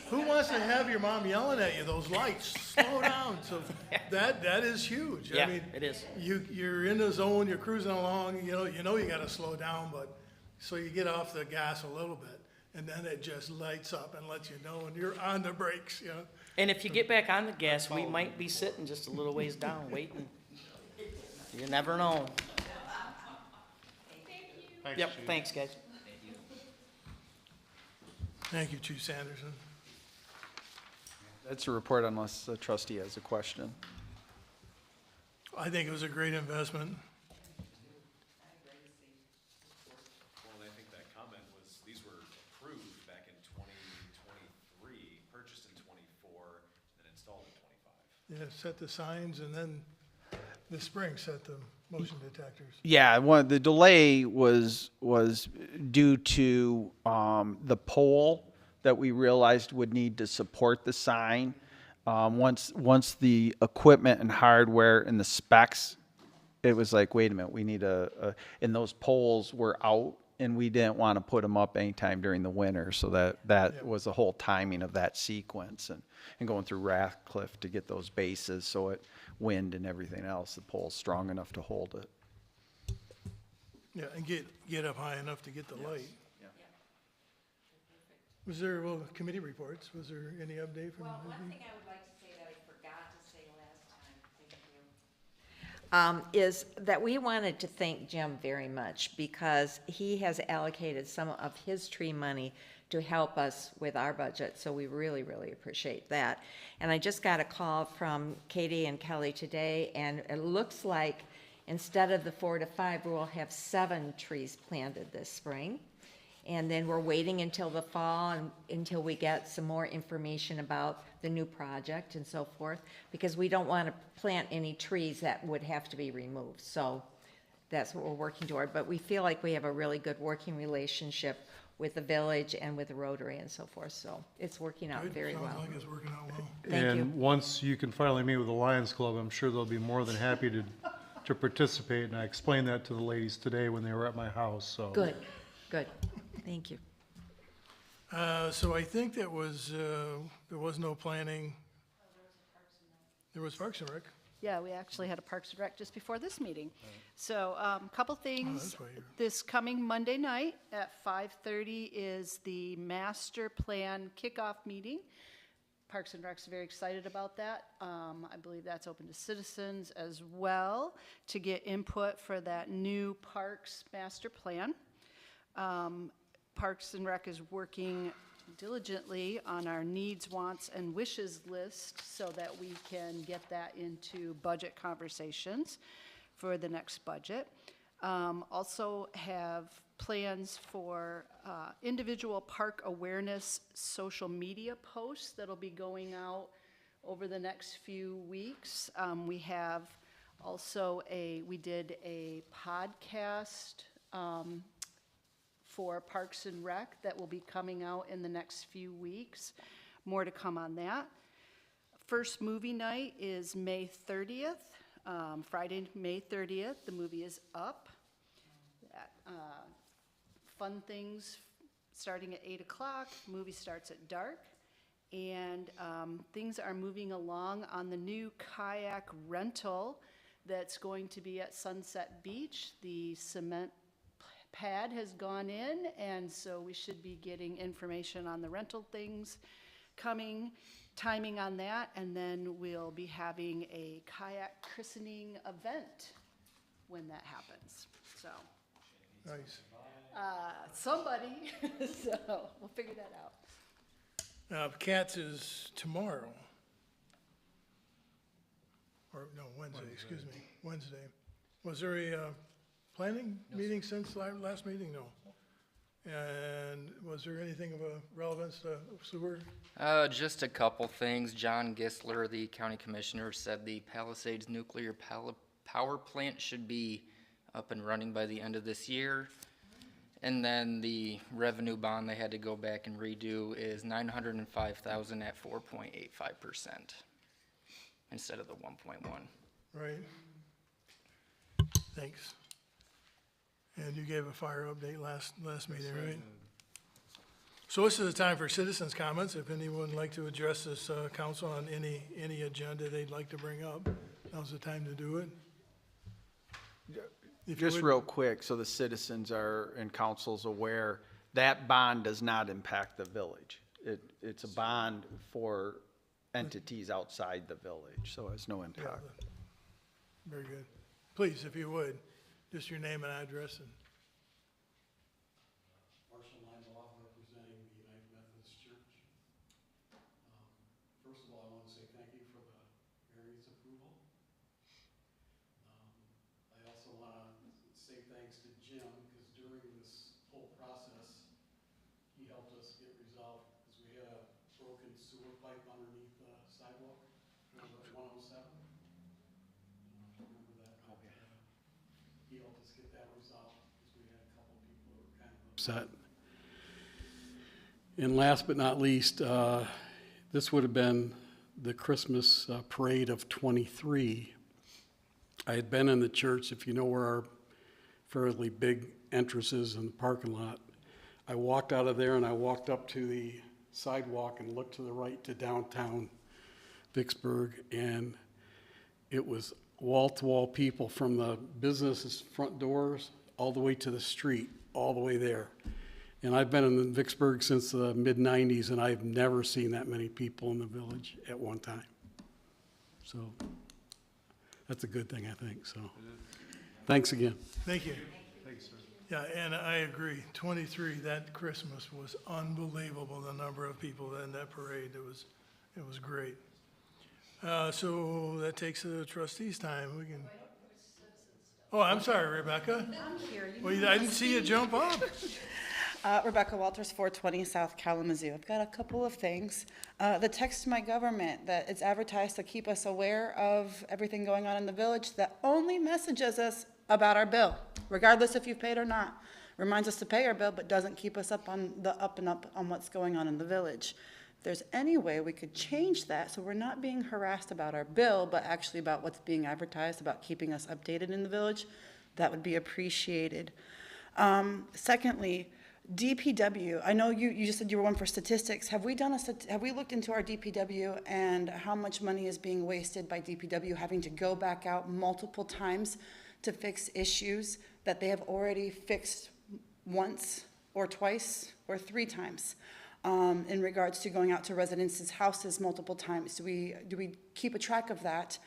Who wants to have your mom yelling at you, those lights, slow down? So that is huge. I Yeah, mean, it is. You're in the zone, you're cruising along, you know you gotta slow down, but, so you get off the gas a little bit, and then it just lights up and lets you know, and you're on the brakes, you know? And if you get back on the gas, we might be sitting just a little ways down, waiting. You never know. Yep, thanks, guys. Thank you, Chief Sanderson. That's a report unless the trustee has a question. I think it was a great investment. Well, and I think that comment was, these were approved back in 2023, purchased in 24, and installed in 25. Yeah, set the signs, and then the spring set the motion detectors. Yeah, the delay was due to the pole that we realized would need to support the sign. Once the equipment and hardware and the specs, it was like, wait a minute, we need and those poles were out, and we didn't want to put them up anytime during the winter, so that was the whole timing of that sequence, and going through Ratcliffe to get those bases, so it wind and everything else, the pole's strong enough to hold it. Yeah, and get up high enough to get the light. Yeah. Was there, committee reports, was there any update from? Well, one thing I would like to say that I forgot to say last time, thank you, is that we wanted to thank Jim very much because he has allocated some of his tree money to help us with our budget, so we really, really appreciate that. And I just got a call from Katie and Kelly today, and it looks like instead of the 4 to 5, we'll have 7 trees planted this spring. And then we're waiting until the fall and until we get some more information about the new project and so forth, because we don't want to plant any trees that would have to be removed. So that's what we're working toward. But we feel like we have a really good working relationship with the village and with the Rotary and so forth. So it's working out Good, very well. sounds like it's working out well. Thank you. And once you can finally meet with the Lions Club, I'm sure they'll be more than happy to participate. And I explained that to the ladies today when they were at my house, so. Good, good. Thank you. So I think that was, there was no planning. There was Parks and Rec. Yeah, we actually had a Parks and Rec just before this meeting. So, couple things. that's why you're- This coming Monday night at 5:30 is the master plan kickoff meeting. Parks and Rec's very excited about that. I believe that's open to citizens as well to get input for that new parks master plan. Parks and Rec is working diligently on our needs, wants, and wishes list so that we can get that into budget conversations for the next budget. Also have plans for individual park awareness social media posts that'll be going out over the next few weeks. We have also we did a podcast for Parks and Rec that will be coming out in the next few weeks. More to come on that. First movie night is May 30th, Friday, May 30th. The movie is Up. Fun things starting at 8 o'clock. Movie starts at dark. And things are moving along on the new kayak rental that's going to be at Sunset Beach. The cement pad has gone in, and so we should be getting information on the rental things coming, timing on that, and then we'll be having a kayak christening event when that happens. So, Nice. somebody, so we'll figure that out. Cats is tomorrow. or no, Wednesday, excuse me, Wednesday. Was there a planning meeting since last meeting? No. And was there anything of a relevance to sewer? Just a couple things. John Gisler, the county commissioner, said the Palisades nuclear power plant should be up and running by the end of this year. And then the revenue bond they had to go back and redo is $905,000 at 4.85% instead of the 1.1. Right. Thanks. And you gave a fire update last meeting, right? So this is the time for citizens' comments. If anyone would like to address this council on any agenda they'd like to bring up, now's the time to do it. If you Just would- real quick, so the citizens are, and council's aware, that bond does not impact the village. It's a bond for entities outside the village, so it has no Yeah, impact. very good. Please, if you would, just your name and address and. Marshall Linebaugh, representing the United Methodist Church. First of all, I want to say thank you for the variance approval. I also want to say thanks to Jim, because during this whole process, he helped us get resolved, because we had a broken sewer pipe underneath the sidewalk, over at 107. Remember that? Oh, yeah. He helped us get that resolved, because we had a couple people who were kind of upset. And last but not least, this would have been the Christmas parade of '23. I had been in the church, if you know where our fairly big entrance is in the parking lot. I walked out of there and I walked up to the sidewalk and looked to the right to downtown Vicksburg, and it was wall-to-wall people from the businesses' front doors all the way to the street, all the way there. And I've been in Vicksburg since the mid-'90s, and I've never seen that many people in the village at one time. So that's a good thing, I think, so. Thanks again. Thank you. Thanks, sir. Yeah, and I agree. 23, that Christmas was unbelievable, the number of people in that parade. It was great. So that takes the trustees' time. We can. Oh, I'm sorry, Rebecca. I'm here. Well, I didn't see you jump up. Rebecca Walters, 420 South Kalamazoo. I've got a couple of things. The text to my government that it's advertised to keep us aware of everything going on in the village that only messages us about our bill, regardless if you've paid or not. Reminds us to pay our bill, but doesn't keep us up on what's going on in the village. If there's any way we could change that so we're not being harassed about our bill, but actually about what's being advertised, about keeping us updated in the village, that would be appreciated. Secondly, DPW, I know you just said you were one for statistics. Have we looked into our DPW and how much money is being wasted by DPW having to go back out multiple times to fix issues that they have already fixed once or twice or 3 times in regards to going out to residents' houses multiple times? Do we keep a track of that?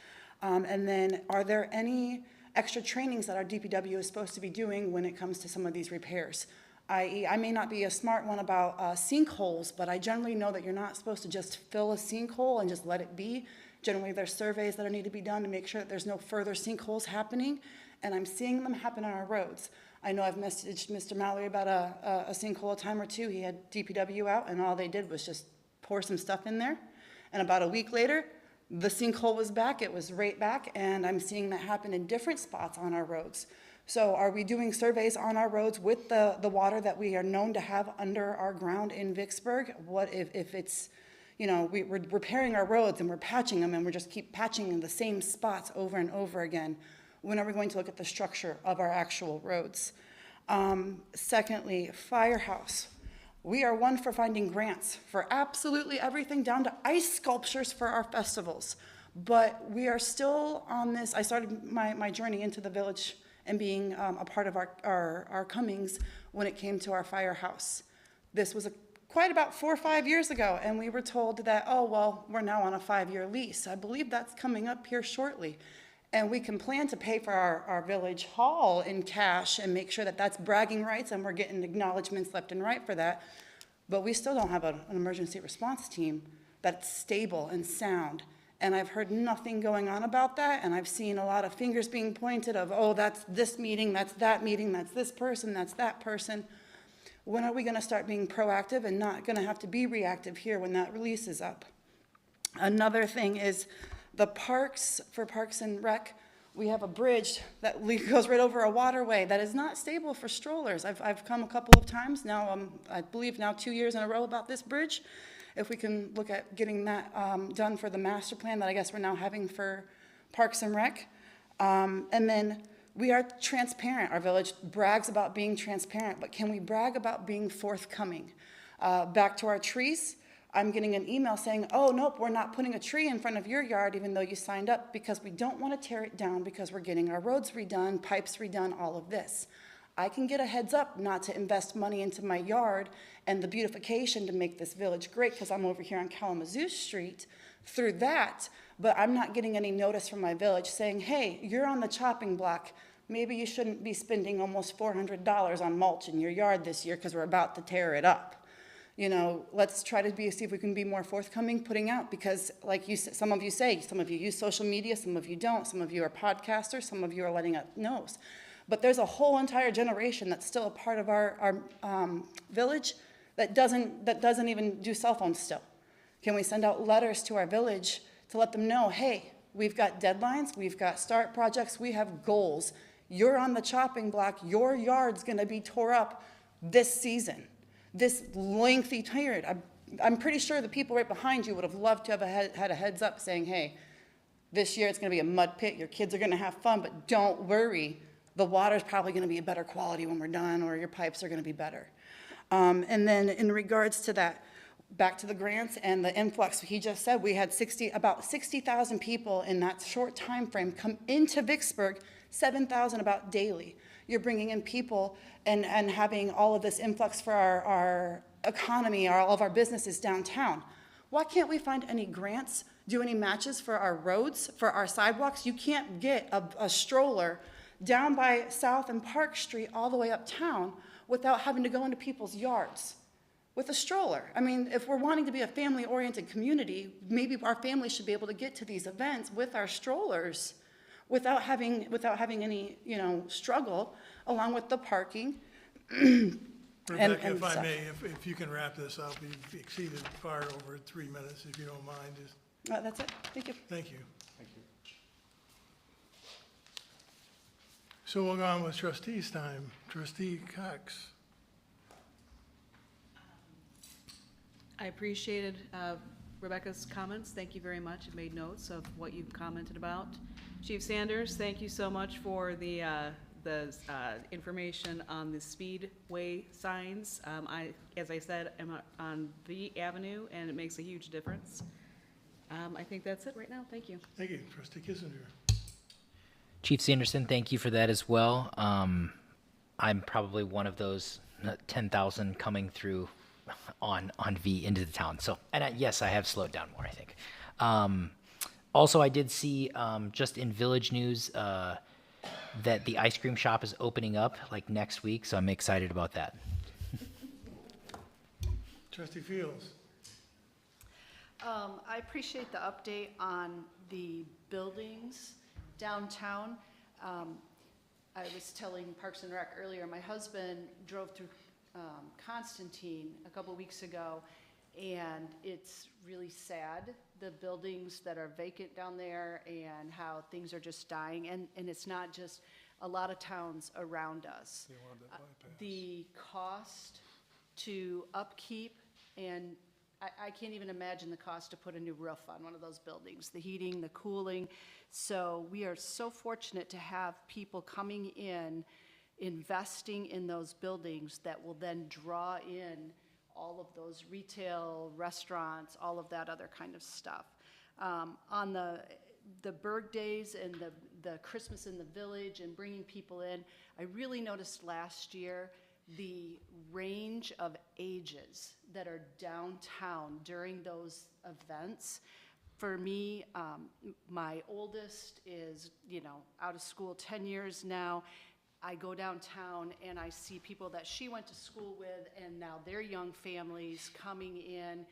And then are there any extra trainings that our DPW is supposed to be doing when it comes to some of these repairs? I.e., I may not be a smart one about sinkholes, but I generally know that you're not supposed to just fill a sinkhole and just let it be. Generally, there's surveys that need to be done to make sure that there's no further sinkholes happening, and I'm seeing them happen on our roads. I know I've messaged Mr. Mallory about a sinkhole a time or two. He had DPW out, and all they did was just pour some stuff in there. And about a week later, the sinkhole was back. It was right back, and I'm seeing that happen in different spots on our roads. So are we doing surveys on our roads with the water that we are known to have under our ground in Vicksburg? What if it's, we're repairing our roads and we're patching them and we're just keep patching in the same spots over and over again? When are we going to look at the structure of our actual roads? Secondly, firehouse. We are one for finding grants for absolutely everything down to ice sculptures for our festivals. But we are still on this. I started my journey into the village and being a part of our comings when it came to our firehouse. This was quite about 4 or 5 years ago, and we were told that, oh, well, we're now on a 5-year lease. I believe that's coming up here shortly. And we can plan to pay for our village hall in cash and make sure that that's bragging rights and we're getting acknowledgments left and right for that. But we still don't have an emergency response team that's stable and sound And I've heard nothing going on about that, and I've seen a lot of fingers being pointed of, oh, that's this meeting, that's that meeting, that's this person, that's that person. When are we gonna start being proactive and not gonna have to be reactive here when that release is up? Another thing is the parks, for Parks and Rec, we have a bridge that goes right over a waterway that is not stable for strollers. I've come a couple of times now, I believe now 2 years in a row about this bridge. If we can look at getting that done for the master plan that I guess we're now having for Parks and Rec. And then we are transparent. Our village brags about being transparent, but can we brag about being forthcoming? Back to our trees, I'm getting an email saying, oh, nope, we're not putting a tree in front of your yard even though you signed up because we don't want to tear it down because we're getting our roads redone, pipes redone, all of this. I can get a heads up not to invest money into my yard and the beautification to make this village great because I'm over here on Kalamazoo Street through that, but I'm not getting any notice from my village saying, hey, you're on the chopping block. Maybe you shouldn't be spending almost $400 on mulch in your yard this year because we're about to tear it up. You know, let's try to see if we can be more forthcoming putting out because like you said, some of you use social media, some of you don't, some of you are podcasters, some of you are letting us know. But there's a whole entire generation that's still a part of our village that doesn't even do cell phones still. Can we send out letters to our village to let them know, hey, we've got deadlines, we've got start projects, we have goals. You're on the chopping block, your yard's gonna be tore up this season, this lengthy period. I'm pretty sure the people right behind you would have loved to have had a heads up saying, hey, this year it's gonna be a mud pit, your kids are gonna have fun, but don't worry. The water's probably gonna be a better quality when we're done, or your pipes are gonna be better. And then in regards to that, back to the grants and the influx, he just said we had about 60,000 people in that short time frame come into Vicksburg, 7,000 about daily. You're bringing in people and having all of this influx for our economy, all of our businesses downtown. Why can't we find any grants, do any matches for our roads, for our sidewalks? You can't get a stroller down by South and Park Street all the way uptown without having to go into people's yards with a stroller. I mean, if we're wanting to be a family-oriented community, maybe our families should be able to get to these events with our strollers without having any, struggle, along with the parking. Rebecca, if I may, if you can wrap this up, you've exceeded far over 3 minutes, if you don't mind. That's it. Thank you. Thank you. So we'll go on with trustees' time. Trustee Cox. I appreciated Rebecca's comments. Thank you very much. I made notes of what you've commented about. Chief Sanders, thank you so much for the information on the speedway signs. As I said, I'm on V Avenue, and it makes a huge difference. I think that's it right now. Thank you. Thank you. Trustee Kissinger. Chief Sanderson, thank you for that as well. I'm probably one of those 10,000 coming through on V into the town. So, and yes, I have slowed down more, I think. Also, I did see just in Village News that the ice cream shop is opening up like next week, so I'm excited about that. Trustee Fields. I appreciate the update on the buildings downtown. I was telling Parks and Rec earlier, my husband drove through Constantine a couple weeks ago, and it's really sad, the buildings that are vacant down there and how things are just dying. And it's not just a lot of towns around us. The cost to upkeep, and I can't even imagine the cost to put a new roof on one of those buildings, the heating, the cooling. So we are so fortunate to have people coming in, investing in those buildings that will then draw in all of those retail, restaurants, all of that other kind of stuff. On the Berg Days and the Christmas in the Village and bringing people in, I really noticed last year the range of ages that are downtown during those events. For me, my oldest is, out of school 10 years now. I go downtown and I see people that she went to school with and now their young families coming in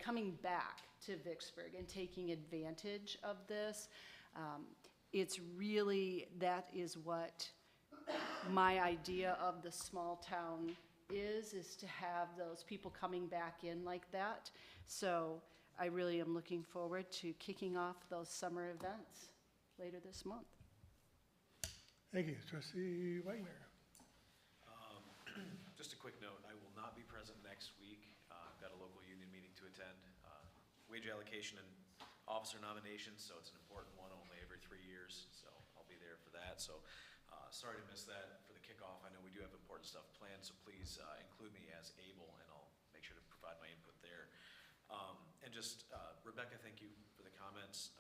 coming back to Vicksburg and taking advantage of this. It's really, that is what my idea of the small town is to have those people coming back in like that. So I really am looking forward to kicking off those summer events later this month. Thank you. Trustee Wagner. Just a quick note, I will not be present next week. I've got a local union meeting to attend. Wage allocation and officer nominations, so it's an important one, only every 3 years, so I'll be there for that. So sorry to miss that for the kickoff. I know we do have important stuff planned, so please include me as able, and I'll make sure to provide my input there. And just, Rebecca, thank you for the comments.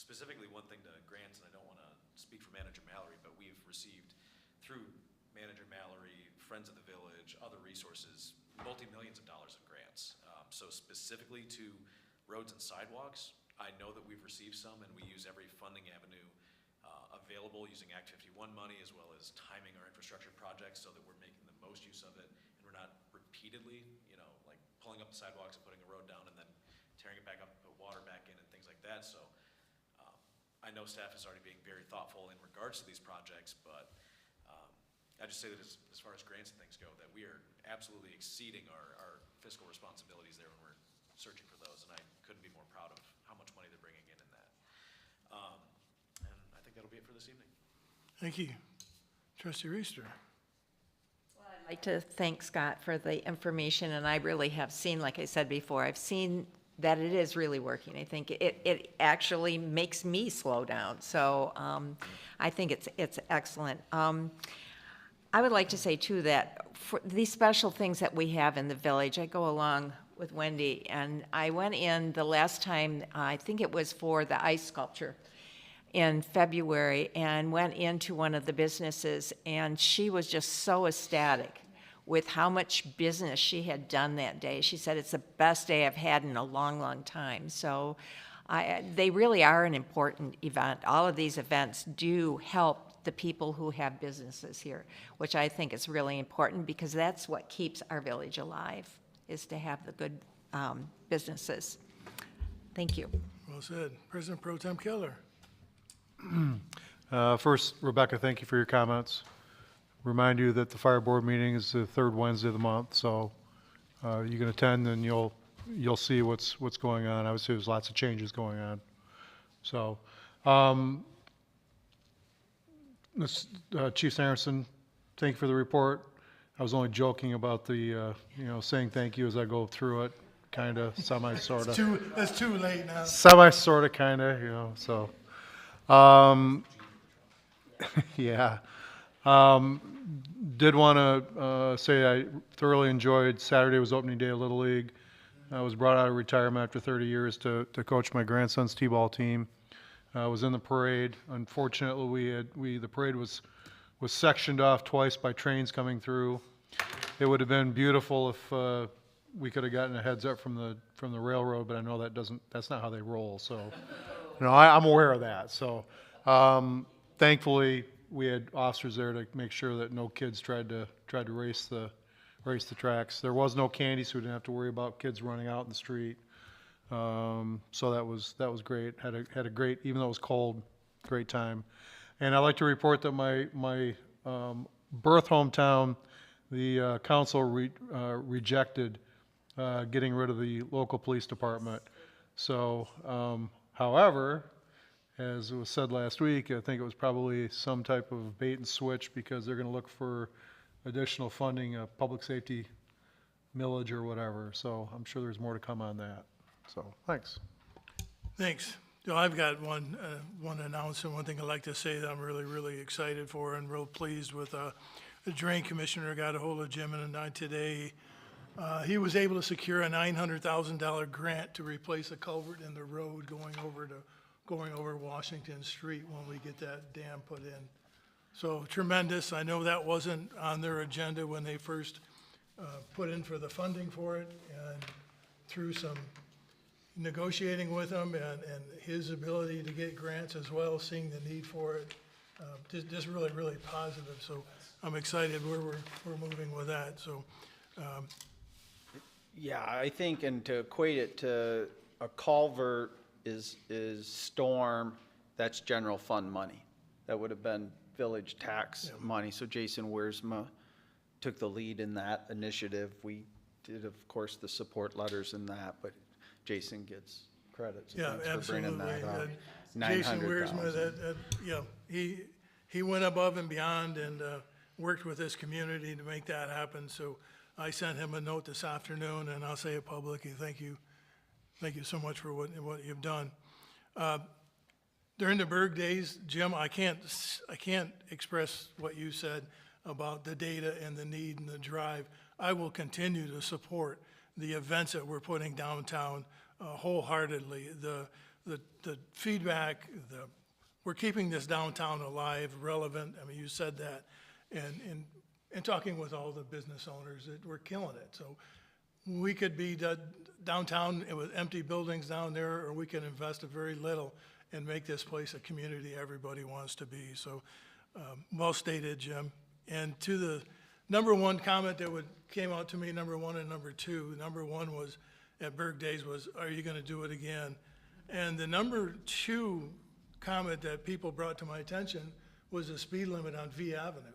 Specifically, one thing to grants, and I don't want to speak for Manager Mallory, but we've received through Manager Mallory, Friends of the Village, other resources, multi-millions of dollars in grants. So specifically to roads and sidewalks, I know that we've received some, and we use every funding avenue available using Act 51 money, as well as timing our infrastructure projects so that we're making the most use of it, and we're not repeatedly, like pulling up the sidewalks and putting a road down and then tearing it back up and put water back in and things like that. So I know staff is already being very thoughtful in regards to these projects, but I just say that as far as grants and things go, that we are absolutely exceeding our fiscal responsibilities there when we're searching for those, and I couldn't be more proud of how much money they're bringing in that. And I think that'll be it for this evening. Thank you. Trustee Reister. I'd like to thank Scott for the information, and I really have seen, like I said before, I've seen that it is really working. I think it actually makes me slow down, so I think it's excellent. I would like to say, too, that for these special things that we have in the village, I go along with Wendy, and I went in the last time, I think it was for the ice sculpture in February, and went into one of the businesses, and she was just so ecstatic with how much business she had done that day. She said, it's the best day I've had in a long, long time. So they really are an important event. All of these events do help the people who have businesses here, which I think is really important, because that's what keeps our village alive, is to have the good businesses. Thank you. Well said. President Pro Tem Keller. First, Rebecca, thank you for your comments. Remind you that the fire board meeting is the third Wednesday of the month, so you can attend and you'll see what's going on. Obviously, there's lots of changes going on. So, Chief Sanderson, thank you for the report. I was only joking about the, saying thank you as I go through it, kind of, semi, sort of. That's too late now. Semi, sort of, kind of, so. Yeah. Did want to say I thoroughly enjoyed Saturday was opening day of Little League. I was brought out of retirement after 30 years to coach my grandson's t-ball team. I was in the parade. Unfortunately, the parade was sectioned off twice by trains coming through. It would have been beautiful if we could have gotten a heads up from the railroad, but I know that's not how they roll. So, I'm aware of that. So, thankfully, we had officers there to make sure that no kids tried to race the tracks. There was no candy, so we didn't have to worry about kids running out in the street. So that was great. Had a great, even though it was cold, great time. And I'd like to report that my birth hometown, the council rejected getting rid of the local police department. So, however, as was said last week, I think it was probably some type of bait and switch, because they're going to look for additional funding, public safety millage or whatever. So I'm sure there's more to come on that. So thanks. Thanks. I've got one announcement, one thing I'd like to say that I'm really, really excited for and real pleased with. The drain commissioner got a hold of Jim and I today. He was able to secure a $900,000 grant to replace a culvert in the road going over Washington Street when we get that dam put in. So tremendous. I know that wasn't on their agenda when they first put in for the funding for it, and through some negotiating with him and his ability to get grants as well, seeing the need for it, just really, really positive. So I'm excited where we're moving with that. So Yeah, I think, and to equate it to a culvert is storm, that's general fund money. That would have been village tax money. So Jason Wiersma took the lead in that initiative. We did, of course, the support letters in that, but Jason gets credit. So Yeah, thanks for bringing absolutely. that up. Jason Wiersma, 900,000. yeah, he went above and beyond and worked with this community to make that happen. So I sent him a note this afternoon, and I'll say it publicly. Thank you. Thank you so much for what you've done. During the Berg days, Jim, I can't express what you said about the data and the need and the drive. I will continue to support the events that we're putting downtown wholeheartedly. The feedback, we're keeping this downtown alive, relevant. I mean, you said that, and talking with all the business owners, we're killing it. So we could be downtown with empty buildings down there, or we can invest a very little and make this place a community everybody wants to be. So, well stated, Jim. And to the number one comment that came out to me, number one and number two. Number one was at Berg Days was, are you gonna do it again? And the number two comment that people brought to my attention was the speed limit on V Avenue.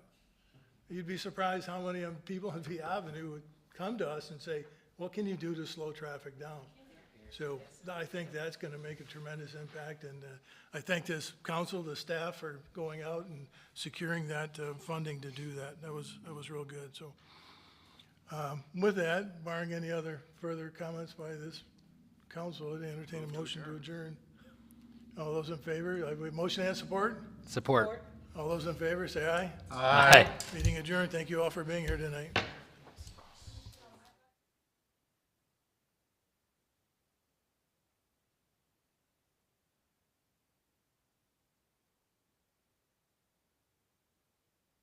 You'd be surprised how many people on V Avenue would come to us and say, what can you do to slow traffic down? So I think that's going to make a tremendous impact, and I thank this council, the staff, for going out and securing that funding to do that. That was real good. So with that, barring any other further comments by this council, I'd entertain a motion to adjourn. All those in favor, motion and support? Support. All those in favor, say aye. Aye. Meeting adjourned. Thank you all for being here tonight.